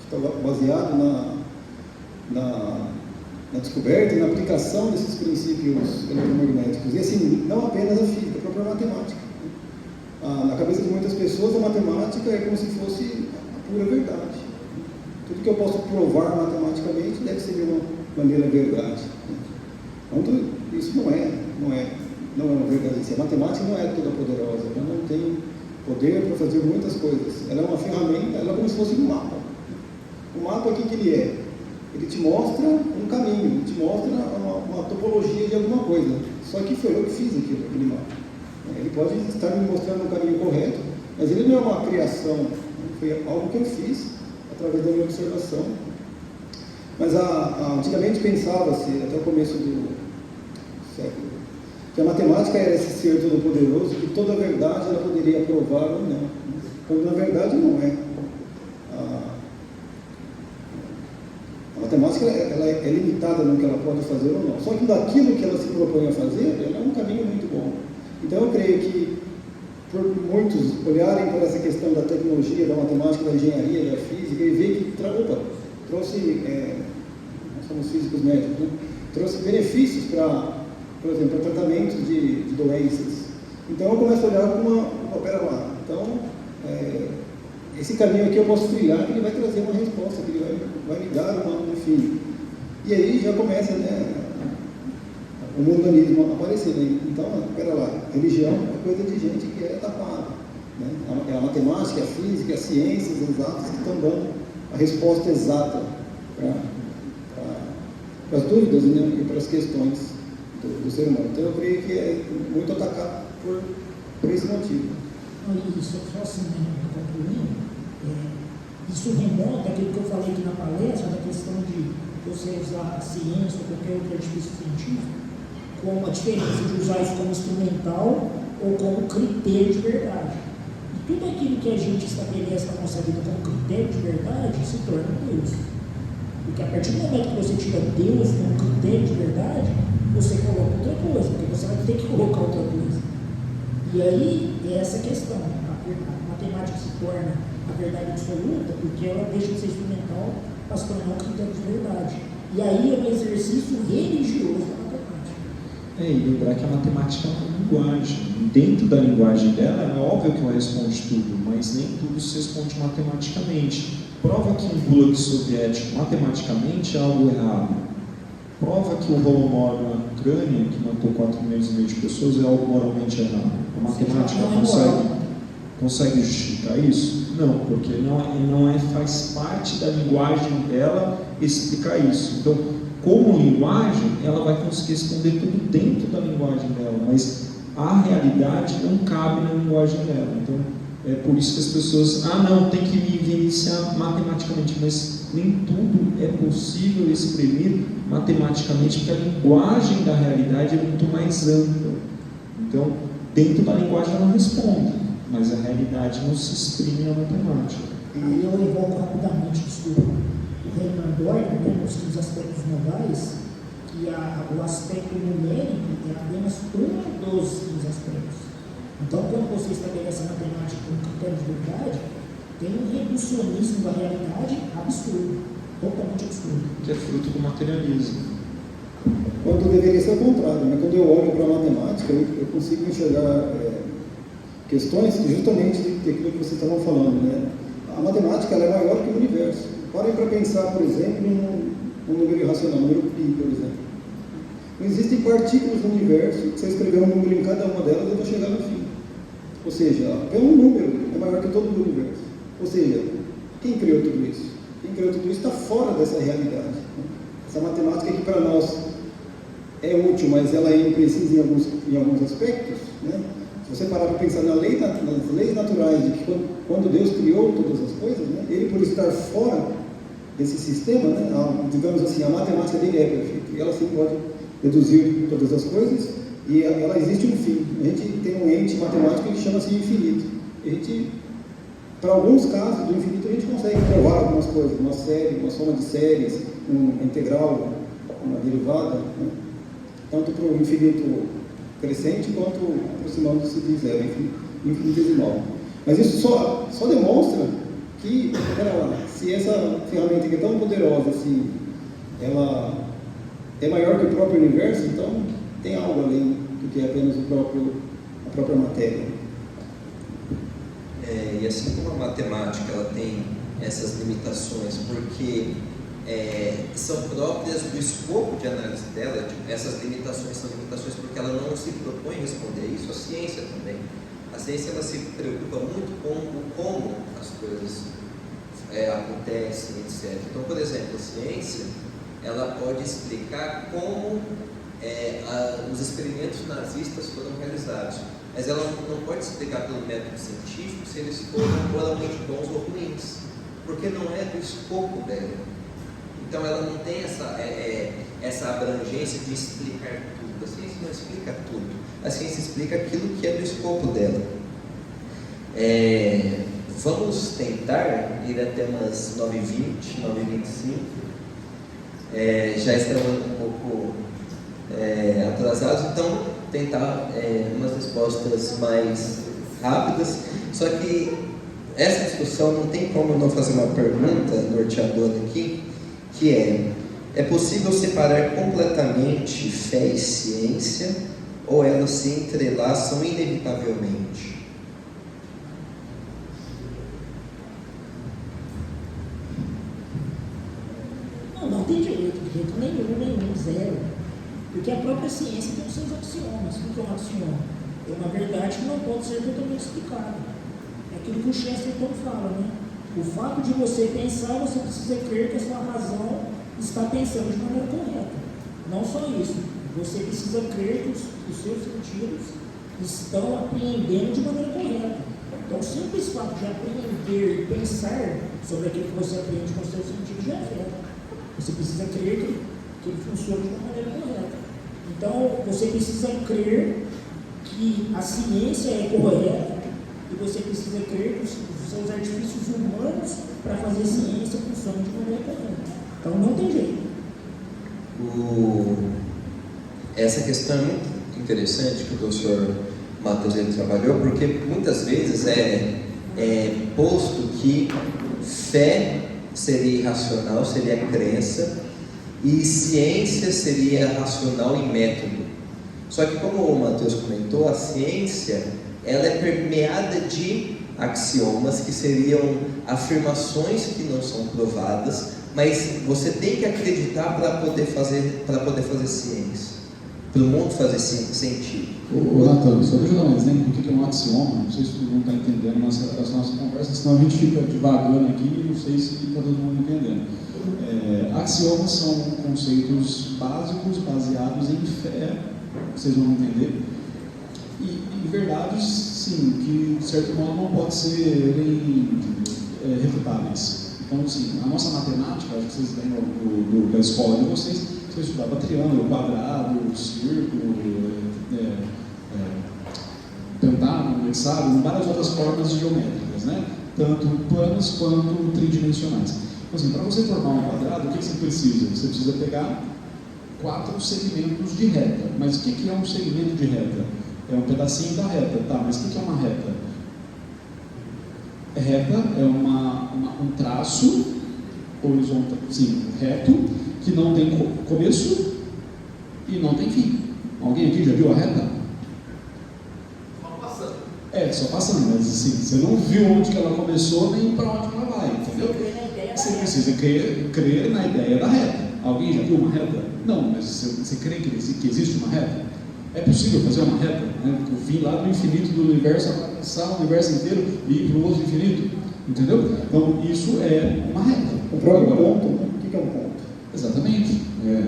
está baseado descoberta e na aplicação desses princípios eletromagnéticos. E assim, não apenas a física, a própria matemática. Na cabeça de muitas pessoas, a matemática é como se fosse a pura verdade. Tudo que eu posso provar matematicamente deve ser de uma maneira verdade. Então, isso não é uma verdade. A matemática não é toda poderosa, ela não tem poder para fazer muitas coisas. Ela é uma ferramenta, ela é como se fosse um mapa. O mapa, o que ele é? Ele te mostra um caminho, ele te mostra uma topologia de alguma coisa. Só que foi eu que fiz aquele mapa. Ele pode estar me mostrando o caminho correto, mas ele não é uma criação, foi algo que eu fiz através da minha observação. Mas antigamente pensava-se, até o começo do século, que a matemática era esse ser todo-poderoso, que toda a verdade ela poderia provar ou não, quando na verdade não é. A matemática ela é limitada no que ela pode fazer ou não, só que daquilo que ela se propõe a fazer, ela é um caminho muito bom. Então eu creio que, por muitos olharem para essa questão da tecnologia, da matemática, da engenharia, da física, e ver que trouxe, nós somos físicos médicos, né? Trouxe benefícios para, por exemplo, para tratamentos de doenças. Então eu começo a olhar como pera lá. Então, esse caminho aqui eu posso trilhar, que ele vai trazer uma resposta, que ele vai me dar enfim. E aí já começa, né, o mundanismo aparecer. Né? Então, pera lá, religião é coisa de gente que é tapada. Né? É a matemática, a física, as ciências exatas que estão dando a resposta exata para as dúvidas, né, e para as questões do ser humano. Então eu creio que é muito atacado por esse motivo. Isso, só assim, concluindo, isso remonta àquilo que eu falei aqui na palestra, da questão de você usar a ciência ou qualquer outro artifício científico, como a diferença de usar isso como instrumental ou como critério de verdade. E tudo aquilo que a gente estabelece na nossa vida como critério de verdade se torna Deus. Porque a partir do momento que você tira Deus como critério de verdade, você coloca outra coisa, porque você vai ter que colocar outra coisa. E aí é essa questão, a matemática se torna a verdade absoluta, porque ela deixa de ser instrumental para se tornar um critério de verdade. E aí é um exercício religioso da matemática. E lembrar que a matemática é uma linguagem. Dentro da linguagem dela, é óbvio que ela responde tudo, mas nem tudo se responde matematicamente. Prova que um Gulag soviético matematicamente é algo errado. Prova que o Holodomor na Ucrânia, que matou 4,5 milhões de pessoas, é algo moralmente errado. A matemática consegue justificar isso? Não, porque não faz parte da linguagem dela explicar isso. Então, como linguagem, ela vai conseguir esconder tudo dentro da linguagem dela, mas a realidade não cabe na linguagem dela. Então, é por isso que as pessoas, não, tem que me evidenciar matematicamente, mas nem tudo é possível exprimir matematicamente, porque a linguagem da realidade é muito mais ampla. Então, dentro da linguagem ela responde, mas a realidade não se exprime na matemática. Aí eu evoco rapidamente, desculpa, o Reinhard Goldner, né, nos aspectos modais, que o aspecto numérico é apenas um dos aspectos. Então, quando você estabelece a matemática como critério de verdade, tem um reducionismo da realidade absurdo, totalmente absurdo. Que é fruto do materialismo. Quando deveria ser o contrário, né? Quando eu olho para a matemática, eu consigo enxergar questões que justamente daquilo que vocês estavam falando. Né? A matemática ela é maior que o universo. Parem para pensar, por exemplo, num número irracional, um número pi, por exemplo. Não existem partículas no universo, que você escrever um número em cada uma delas, eu vou chegar no fim. Ou seja, é um número, é maior que todo o universo. Ou seja, quem criou tudo isso? Quem criou tudo isso está fora dessa realidade. Essa matemática que para nós é útil, mas ela é imprecisa em alguns aspectos. Né? Se você parar para pensar nas leis naturais de que quando Deus criou todas as coisas, né, ele por estar fora desse sistema, né, digamos assim, a matemática dele é perfeita. E ela sim pode deduzir todas as coisas e ela existe um fim. A gente tem um ente matemático que chama-se infinito. A gente, para alguns casos do infinito, a gente consegue provar algumas coisas, uma série, uma soma de séries, uma integral, uma derivada, né? Tanto para o infinito crescente quanto aproximando-se de zero, infinitesimal. Mas isso só demonstra que, se essa ferramenta que é tão poderosa assim, ela é maior que o próprio universo, então tem algo além do que apenas a própria matéria. E assim como a matemática ela tem essas limitações, porque são próprias do escopo de análise dela, essas limitações são limitações porque ela não se propõe a responder isso, a ciência também. A ciência ela se preocupa muito com o como as coisas acontecem, etc. Então, por exemplo, a ciência ela pode explicar como os experimentos nazistas foram realizados, mas ela não pode explicar pelo método científico se eles foram moralmente bons ou ruins, porque não é do escopo dela. Então ela não tem essa abrangência de explicar tudo. A ciência não explica tudo. A ciência explica aquilo que é do escopo dela. Vamos tentar ir até umas 9h20, 9h25. Já estamos um pouco atrasados, então tentar umas respostas mais rápidas. Só que essa discussão não tem como eu não fazer uma pergunta norteadora aqui, que é possível separar completamente fé e ciência, ou elas se entrelaçam inevitavelmente? Não tem jeito, de jeito nenhum, zero. Porque a própria ciência tem os seus axiomas. O que é um axioma? É uma verdade que não pode ser totalmente explicada. É aquilo que o Chesterton fala, né? O fato de você pensar, você precisa crer que a sua razão está pensando de maneira correta. Não só isso, você precisa crer que os seus sentidos estão apreendendo de maneira correta. Então, o simples fato de aprender e pensar sobre aquilo que você aprende com os seus sentidos já é fé. Você precisa crer que ele funciona de uma maneira correta. Então, você precisa crer que a ciência é correta e você precisa crer que os seus artifícios humanos para fazer ciência funcionam de maneira correta. Então, não tem jeito. Essa questão é muito interessante que o professor Matheus ele trabalhou, porque muitas vezes é posto que fé seria irracional, seria crença, e ciência seria racional e método. Só que, como o Matheus comentou, a ciência ela é permeada de axiomas, que seriam afirmações que não são provadas, mas você tem que acreditar para poder fazer ciência, para o mundo fazer sentido. Natan, só deixa eu dar um exemplo do que é um axioma. Não sei se todo mundo está entendendo as nossas conversas, senão a gente fica devagando aqui e não sei se está todo mundo entendendo. Axiomas são conceitos básicos baseados em fé, vocês vão entender, e verdades, sim, que de certo modo não podem ser refutáveis. Então, assim, a nossa matemática, acho que vocês lembram da escola de vocês, você estudava triângulo, quadrado, círculo, pentágono, hexágono, várias outras formas geométricas, né? Tanto planas quanto tridimensionais. Então, assim, para você formar um quadrado, o que você precisa? Você precisa pegar 4 segmentos de reta. Mas o que é um segmento de reta? É um pedacinho da reta, tá? Mas o que é uma reta? Reta é um traço horizontal, sim, reto, que não tem começo e não tem fim. Alguém aqui já viu a reta? Só passando. Só passando, mas assim, você não viu onde que ela começou nem para onde ela vai, entendeu? Você precisa crer na ideia da reta. Alguém já viu uma reta? Não, mas você crê que existe uma reta? É possível fazer uma reta, né? Vir lá do infinito do universo, atravessar o universo inteiro e ir para o outro infinito, entendeu? Então, isso é uma reta. O próprio ponto, né? O que é um ponto? Exatamente. É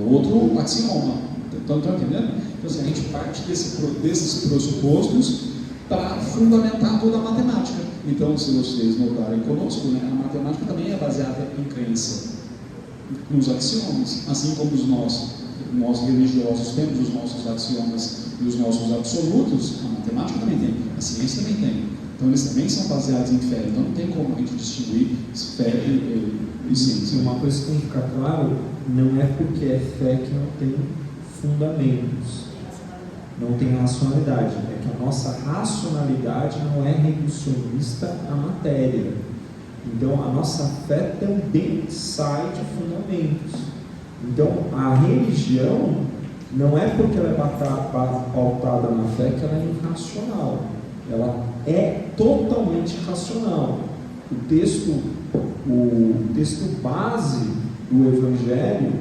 outro axioma. Estão entendendo? Então, assim, a gente parte desses pressupostos para fundamentar toda a matemática. Então, se vocês notarem conosco, né, a matemática também é baseada em crença, nos axiomas, assim como nós religiosos temos os nossos axiomas e os nossos absolutos, a matemática também tem, a ciência também tem. Então, eles também são baseados em fé. Então, não tem como a gente distinguir fé e ciência. Uma coisa que tem que ficar claro, não é porque é fé que não tem fundamentos, não tem racionalidade. É que a nossa racionalidade não é reducionista à matéria. Então, a nossa fé também sai de fundamentos. Então, a religião não é porque ela é pautada na fé que ela é irracional. Ela é totalmente racional. O texto base do Evangelho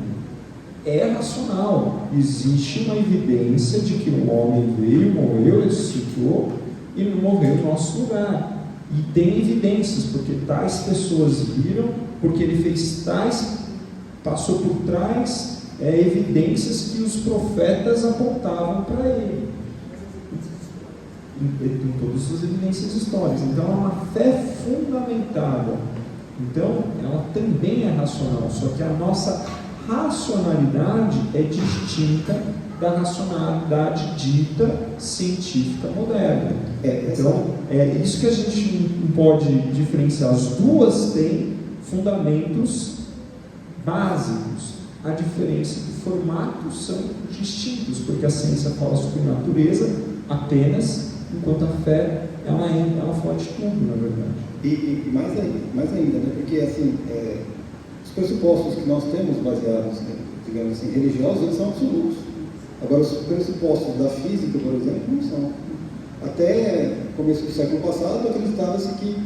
é racional. Existe uma evidência de que o homem veio, morreu, ressuscitou e morreu em nosso lugar. E tem evidências, porque tais pessoas viram, porque ele fez tais, passou por trás, evidências que os profetas apontavam para ele. Em todas as evidências históricas. Então, é uma fé fundamentada. Então, ela também é racional, só que a nossa racionalidade é distinta da racionalidade dita científica moderna. Então, é isso que a gente não pode diferenciar. As duas têm fundamentos básicos. A diferença de formatos são distintos, porque a ciência fala sobre natureza apenas, enquanto a fé ela fala de tudo, na verdade. E mais ainda, né? Porque assim, os pressupostos que nós temos baseados, digamos assim, religiosos, eles são absolutos. Agora, os pressupostos da física, por exemplo, não são. Até começo do século passado, acreditava-se que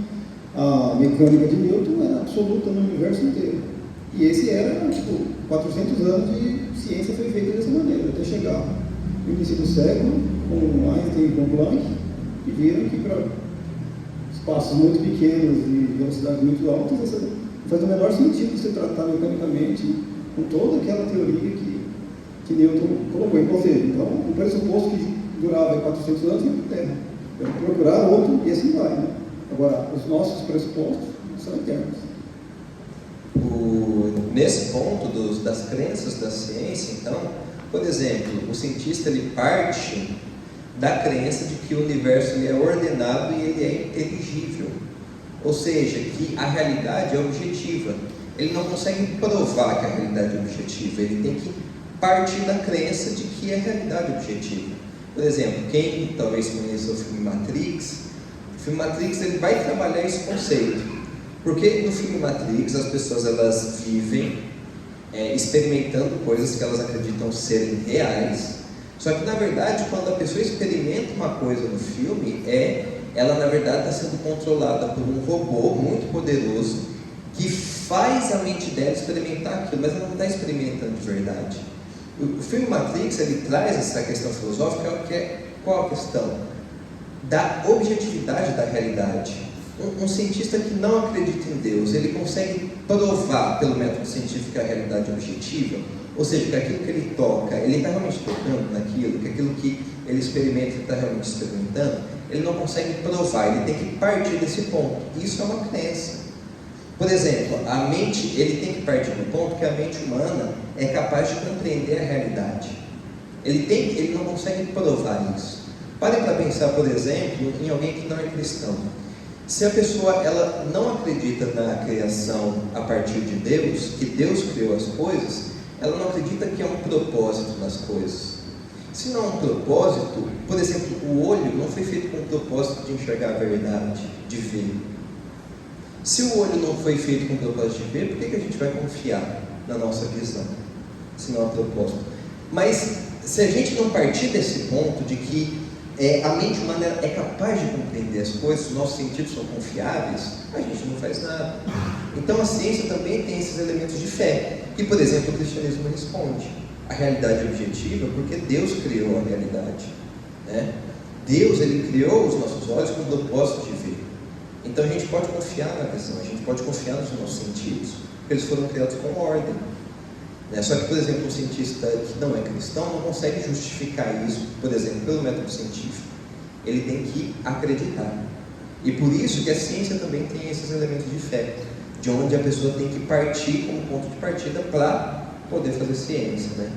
a mecânica de Newton era absoluta no universo inteiro. E esse era, 400 anos de ciência foi feita dessa maneira, até chegar no início do século, com Einstein e com Planck, e viram que para espaços muito pequenos e velocidades muito altas, não faz o menor sentido você tratar mecanicamente com toda aquela teoria que Newton colocou em conselho. Então, o pressuposto que durava 400 anos foi por terra. Procurar outro e assim vai. Né? Agora, os nossos pressupostos são eternos. Nesse ponto das crenças da ciência, então, por exemplo, o cientista ele parte da crença de que o universo ele é ordenado e ele é inteligível, ou seja, que a realidade é objetiva. Ele não consegue provar que a realidade é objetiva, ele tem que partir da crença de que a realidade é objetiva. Por exemplo, quem talvez conheça o filme Matrix, o filme Matrix ele vai trabalhar esse conceito, porque no filme Matrix as pessoas elas vivem experimentando coisas que elas acreditam serem reais. Só que na verdade, quando a pessoa experimenta uma coisa no filme, ela na verdade está sendo controlada por um robô muito poderoso que faz a mente dela experimentar aquilo, mas ela não está experimentando de verdade. O filme Matrix ele traz essa questão filosófica, que é qual a questão? Da objetividade da realidade. Um cientista que não acredita em Deus, ele consegue provar pelo método científico que a realidade é objetiva, ou seja, que aquilo que ele toca, ele está realmente tocando naquilo, que aquilo que ele experimenta, ele está realmente experimentando, ele não consegue provar, ele tem que partir desse ponto. Isso é uma crença. Por exemplo, a mente, ele tem que partir do ponto que a mente humana é capaz de compreender a realidade. Ele não consegue provar isso. Parem para pensar, por exemplo, em alguém que não é cristão. Se a pessoa ela não acredita na criação a partir de Deus, que Deus criou as coisas, ela não acredita que há um propósito nas coisas. Se não há um propósito, por exemplo, o olho não foi feito com o propósito de enxergar a verdade, de ver. Se o olho não foi feito com o propósito de ver, por que a gente vai confiar na nossa visão, se não há propósito? Mas se a gente não partir desse ponto de que a mente humana é capaz de compreender as coisas, os nossos sentidos são confiáveis, a gente não faz nada. Então a ciência também tem esses elementos de fé, que por exemplo o cristianismo responde. A realidade é objetiva porque Deus criou a realidade, né? Deus ele criou os nossos olhos com o propósito de ver. Então a gente pode confiar na visão, a gente pode confiar nos nossos sentidos, porque eles foram criados com ordem. Só que, por exemplo, um cientista que não é cristão não consegue justificar isso, por exemplo, pelo método científico. Ele tem que acreditar. E por isso que a ciência também tem esses elementos de fé, de onde a pessoa tem que partir como ponto de partida para poder fazer ciência, né?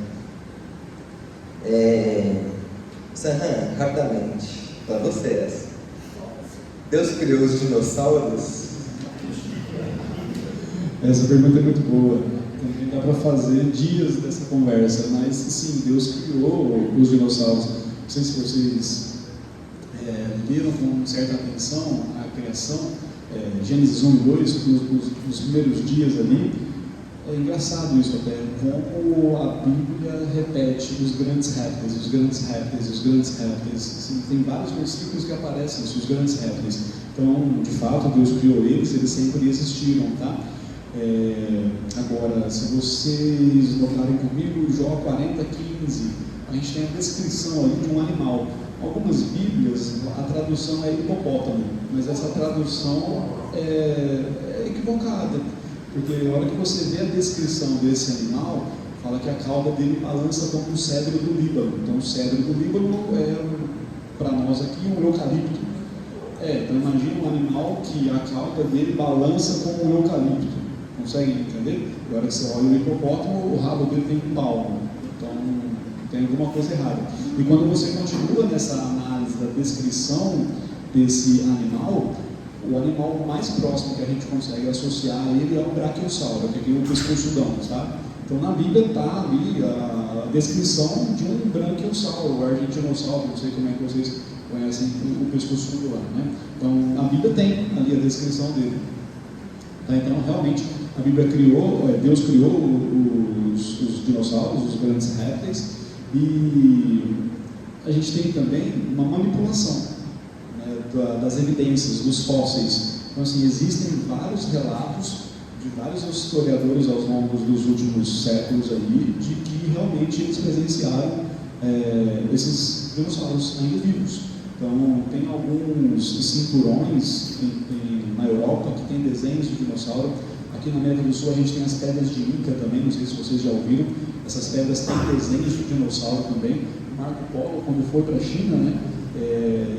Sahan, rapidamente, para vocês. Deus criou os dinossauros? Essa pergunta é muito boa. Também dá para fazer dias dessa conversa, mas sim, Deus criou os dinossauros. Não sei se vocês leram com certa atenção a criação, Gênesis 1 e 2, nos primeiros dias ali, É engraçado isso até, como a Bíblia repete os grandes répteis, os grandes répteis, os grandes répteis. Assim, tem vários versículos que aparecem isso, os grandes répteis. Então, de fato, Deus criou eles sempre existiram, tá? Agora, se vocês notarem comigo, Jó 40:15, a gente tem a descrição ali de um animal. Algumas Bíblias, a tradução é hipopótamo, mas essa tradução é equivocada, porque na hora que você vê a descrição desse animal, fala que a cauda dele balança como o cedro do Líbano. Então, o cedro do Líbano é, para nós aqui, um eucalipto. Então imagina um animal que a cauda dele balança como um eucalipto. Conseguem entender? Agora que você olha o hipopótamo, o rabo dele tem um palmo. Então, tem alguma coisa errada. E quando você continua nessa análise da descrição desse animal, o animal mais próximo que a gente consegue associar a ele é o brachiosauro, que é o pescoçudão, sabe? Então na Bíblia está ali a descrição de um brachiosauro, o argentinossauro, não sei como é que vocês conhecem o pescoçudo lá, né? Então a Bíblia tem ali a descrição dele. Tá? Então realmente a Bíblia criou, Deus criou os dinossauros, os grandes répteis, e a gente tem também uma manipulação, né, das evidências, dos fósseis. Então assim, existem vários relatos de vários historiadores ao longo dos últimos séculos aí, de que realmente eles presenciaram esses dinossauros ainda vivos. Então tem alguns cinturões na Europa que tem desenhos de dinossauro. Aqui na América do Sul a gente tem as pedras de Inca também, não sei se vocês já ouviram. Essas pedras têm desenhos de dinossauro também. Marco Polo, quando foi para a China, né,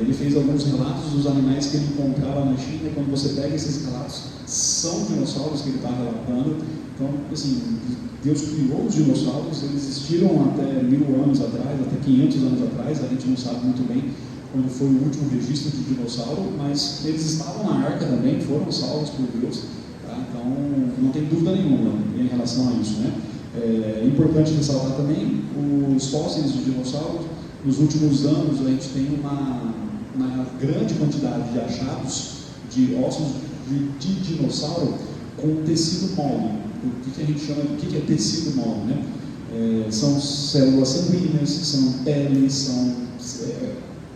ele fez alguns relatos dos animais que ele encontrava na China, e quando você pega esses relatos, são dinossauros que ele está relatando. Então, assim, Deus criou os dinossauros, eles existiram até 1000 anos atrás, até 500 anos atrás, a gente não sabe muito bem quando foi o último registro de dinossauro, mas eles estavam na arca também, foram salvos por Deus, tá? Então não tem dúvida nenhuma em relação a isso, né? É importante ressaltar também os fósseis de dinossauros. Nos últimos anos a gente tem uma grande quantidade de achados de ossos de dinossauro com tecido mole. O que a gente chama de que é tecido mole, né? São células sanguíneas, são peles, são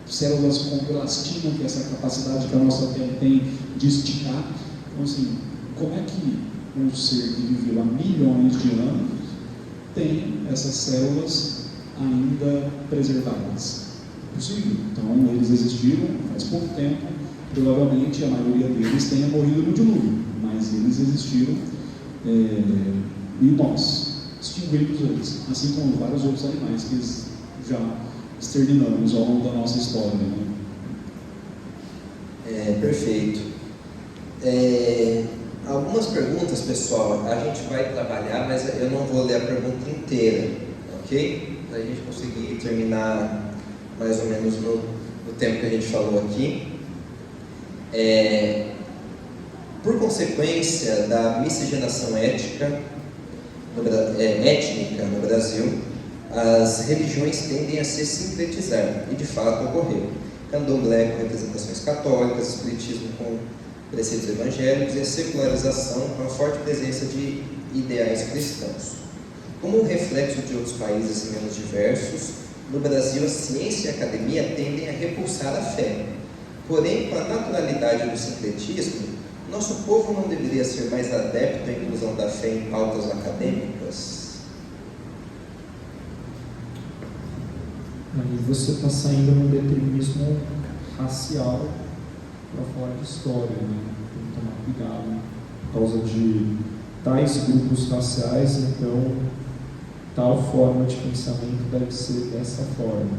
células com elastina, que é essa capacidade que a nossa pele tem de esticar. Então assim, como é que um ser que viveu há milhões de anos tem essas células ainda preservadas? É possível. Então eles existiram faz pouco tempo, provavelmente a maioria deles tenha morrido no dilúvio, mas eles existiram e nós extinguimos eles, assim como vários outros animais que já exterminamos ao longo da nossa história, né? Perfeito. Algumas perguntas, pessoal, a gente vai trabalhar, mas eu não vou ler a pergunta inteira, ok? Para a gente conseguir terminar mais ou menos no tempo que a gente falou aqui. Por consequência da miscigenação étnica no Brasil, as religiões tendem a se sincretizar, e de fato ocorreu. Candomblé com representações católicas, espiritismo com preceitos evangélicos e a secularização com a forte presença de ideais cristãos. Como um reflexo de outros países menos diversos, no Brasil a ciência e a academia tendem a repulsar a fé. Porém, com a naturalidade do sincretismo, nosso povo não deveria ser mais adepto à inclusão da fé em pautas acadêmicas? Aí você está saindo num determinismo racial para falar de história, né? Tem que tomar cuidado por causa de tais grupos raciais, então tal forma de pensamento deve ser dessa forma.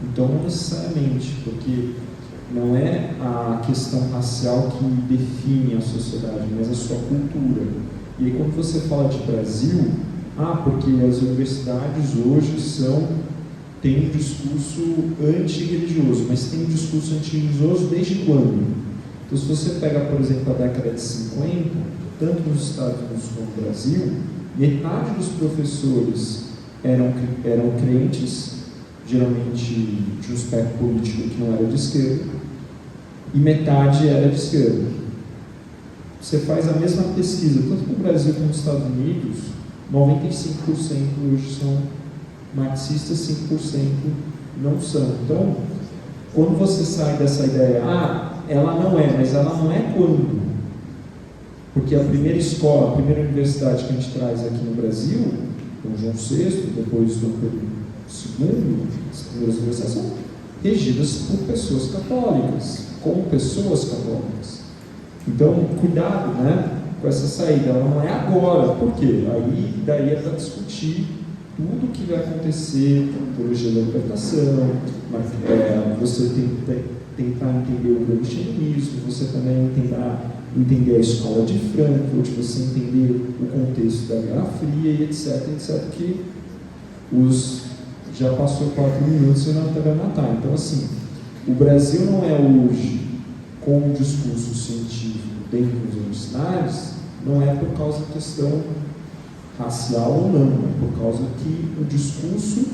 Então não necessariamente, porque não é a questão racial que define a sociedade, mas a sua cultura. E aí quando você fala de Brasil, porque as universidades hoje tem um discurso antirreligioso, mas tem um discurso antirreligioso desde quando? Então, se você pega, por exemplo, a década de 50, tanto nos Estados Unidos como no Brasil, metade dos professores eram crentes, geralmente de um espectro político que não era de esquerda, e metade era de esquerda. você faz a mesma pesquisa, tanto no Brasil como nos Estados Unidos, 95% hoje são marxistas, 5% não são. Então, quando você sai dessa ideia, ela não é, mas ela não é quando? Porque a primeira escola, a primeira universidade que a gente traz aqui no Brasil, Dom João VI, depois Dom Pedro II, as primeiras universidades são regidas por pessoas católicas, com pessoas católicas. Então, cuidado, né, com essa saída, ela não é agora. Por quê? Aí daria para discutir tudo o que vai acontecer, teologia da libertação, você tentar entender o grande xamanismo, você também tentar entender a escola de Frankfurt, você entender o contexto da Guerra Fria e etc, que já passou 4 minutos e não vai matar. Então, assim, o Brasil não é hoje, com o discurso científico dentro dos universitários, não é por causa da questão racial ou não, é por causa que o discurso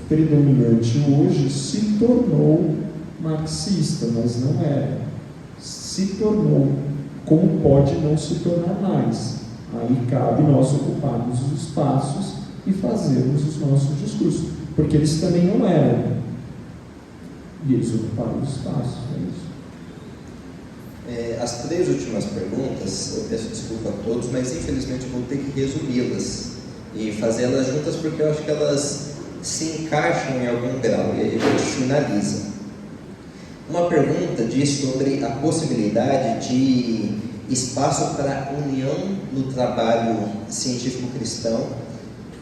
predominante hoje se tornou marxista, mas não era. Se tornou, como pode não se tornar mais? Aí cabe nós ocuparmos os espaços e fazermos os nossos discursos, porque eles também não eram, e eles ocuparam os espaços, é isso. As 3 últimas perguntas, eu peço desculpa a todos, mas infelizmente eu vou ter que resumi-las e fazê-las juntas, porque eu acho que elas se encaixam em algum grau, e aí a gente finaliza. Uma pergunta diz sobre a possibilidade de espaço para união no trabalho científico cristão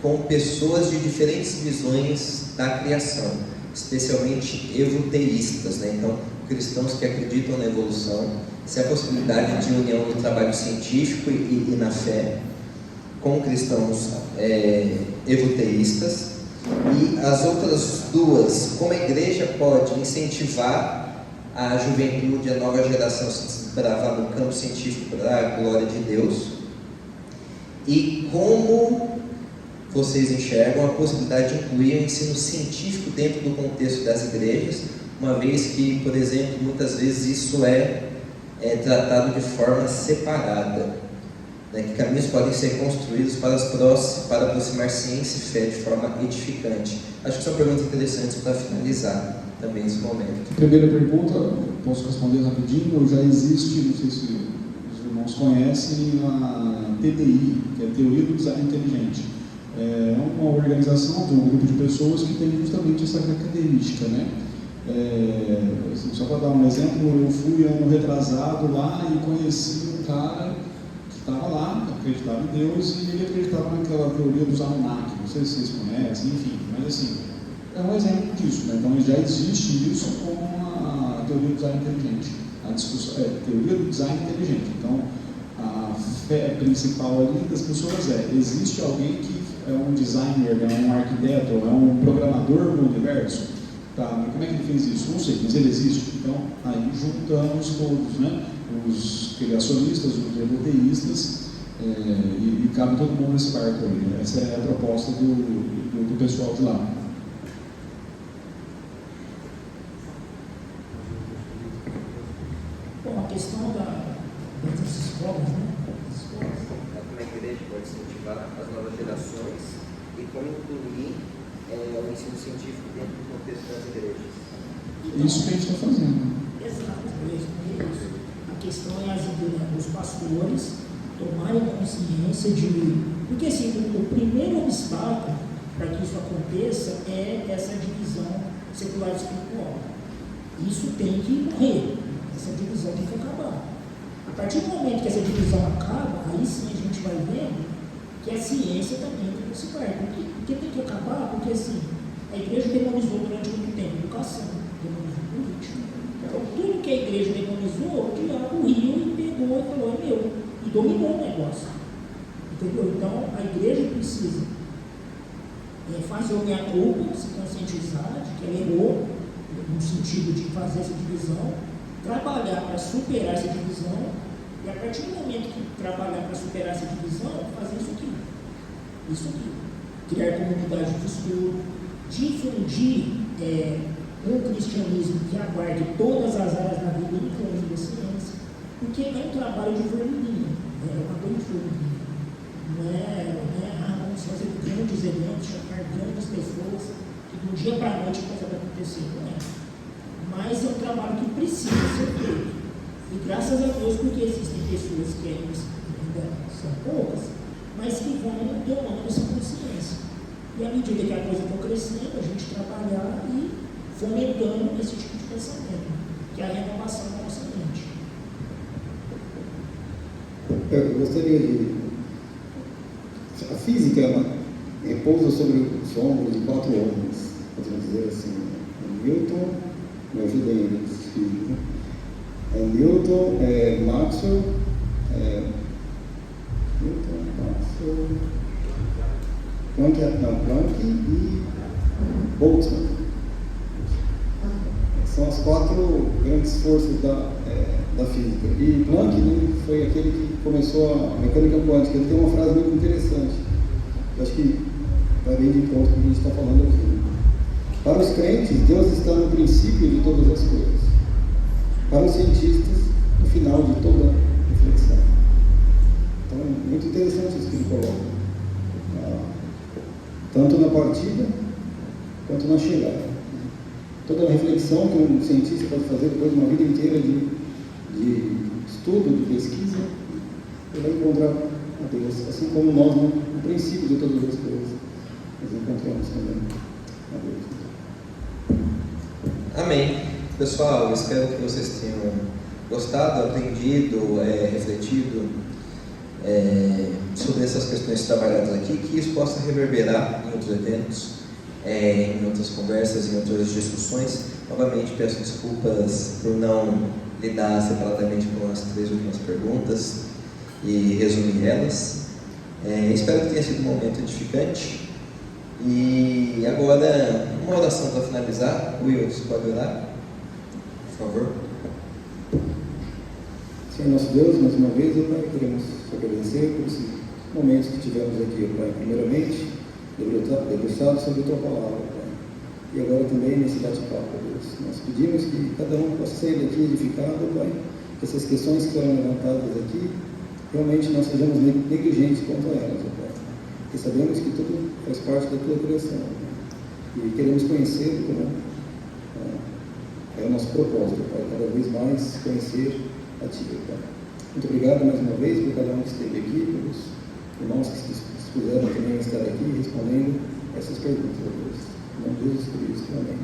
com pessoas de diferentes visões da criação, especialmente evoteístas, né? Então, cristãos que acreditam na evolução, se há possibilidade de união no trabalho científico e na fé com cristãos evoteístas. E as outras 2, como a igreja pode incentivar a juventude, a nova geração a se desbravar no campo científico para a glória de Deus, e como vocês enxergam a possibilidade de incluir o ensino científico dentro do contexto das igrejas, uma vez que, por exemplo, muitas vezes isso é tratado de forma separada, né? Que caminhos podem ser construídos para aproximar ciência e fé de forma edificante. Acho que são perguntas interessantes para finalizar também esse momento. Primeira pergunta, posso responder rapidinho. Já existe, não sei se os irmãos conhecem, a TDI, que é a Teoria do Design Inteligente. É uma organização de um grupo de pessoas que tem justamente essa característica, né? Assim, só para dar um exemplo, eu fui ano retrasado lá e conheci um cara que estava lá, acreditava em Deus, e ele acreditava naquela teoria dos Anunnaki. Não sei se vocês conhecem, enfim, mas assim, é um exemplo disso, né? Então já existe isso com a teoria do design inteligente. A discussão teoria do design inteligente. Então, a fé principal ali das pessoas existe alguém que é um designer, é um arquiteto, é um programador no universo. Tá, mas como é que ele fez isso? Não sei, mas ele existe. Então, aí juntamos todos, né? Os criacionistas, os evoteístas, e cabe todo mundo nesse barco aí. Né? Essa é a proposta do pessoal de lá. Bom, a questão das escolas, né? Como a igreja pode incentivar as novas gerações e como incluir o ensino científico dentro do contexto das igrejas. Isso que a gente está fazendo. Exato, é isso. A questão é os pastores tomarem consciência de... Porque assim, o primeiro obstáculo para que isso aconteça é essa divisão secular espiritual. Isso tem que morrer, essa divisão tem que acabar. A partir do momento que essa divisão acaba, aí sim a gente vai vendo que a ciência também tem que se par. Porque tem que acabar, porque assim, a igreja demonizou durante muito tempo a educação, demonizou política. Então, tudo que a igreja demonizou, o diabo riu e pegou e falou, é meu, e dominou o negócio. Entendeu? Então, a igreja precisa fazer o meia-culpa, se conscientizar de que ela errou, no sentido de fazer essa divisão, trabalhar para superar essa divisão, e a partir do momento que trabalhar para superar essa divisão, fazer isso aqui. Criar comunidade de estudo, difundir um cristianismo que abarque todas as áreas da vida, incluindo a ciência. Porque é um trabalho de formiguinha, é uma dor de formiguinha. Não é vamos fazer grandes eventos, chamar grandes pessoas, que do dia para a noite a coisa vai acontecer, não é? Mas é um trabalho que precisa ser feito. E graças a Deus, porque existem pessoas que ainda são poucas, mas que vão tomando essa consciência. E à medida que a coisa for crescendo, a gente trabalhar e fomentando esse tipo de pensamento, que é a renovação da nossa mente. Eu gostaria de... A física repousa sobre os ombros de 4 homens, podemos dizer assim. Newton, me ajuda aí nesse físico. Newton, Maxwell, Planck e Boltzmann. São as 4 grandes forças da física. E Planck, né, foi aquele que começou a mecânica quântica. Ele tem uma frase muito interessante. Eu acho que vai bem de encontro com o que a gente está falando aqui. Para os crentes, Deus está no princípio de todas as coisas. Para os cientistas, no final de toda reflexão. Então, é muito interessante isso que ele coloca. Tanto na partida, quanto na chegada. Toda a reflexão que um cientista pode fazer depois de uma vida inteira de estudo, de pesquisa, ele vai encontrar a Deus, assim como nós, no princípio de todas as coisas, nós encontramos também a Deus. Amém. Pessoal, eu espero que vocês tenham gostado, aprendido, refletido sobre essas questões trabalhadas aqui, que isso possa reverberar em outros eventos, em outras conversas, em outras discussões. Novamente peço desculpas por não lidar separadamente com as 3 últimas perguntas e resumir elas. Espero que tenha sido um momento edificante. E agora, uma oração para finalizar. Will, você pode orar? Por favor. Senhor nosso Deus, mais uma vez, Pai, queremos te agradecer por esses momentos que tivemos aqui, Pai. Primeiramente, debruçado sobre a Tua Palavra, Pai. E agora também nesse bate-papo, Deus. Nós pedimos que cada um possa sair daqui edificado, Pai. Que essas questões que foram levantadas aqui, realmente nós sejamos negligentes quanto a elas, Pai. Porque sabemos que tudo faz parte da Tua criação, Pai. E queremos conhecer como é o nosso propósito, Pai. Cada vez mais conhecer a Ti, Pai. Muito obrigado mais uma vez por cada um que esteve aqui, pelos irmãos que se dispuseram também a estar aqui respondendo essas perguntas, Deus. Em nome de Jesus Cristo. Amém.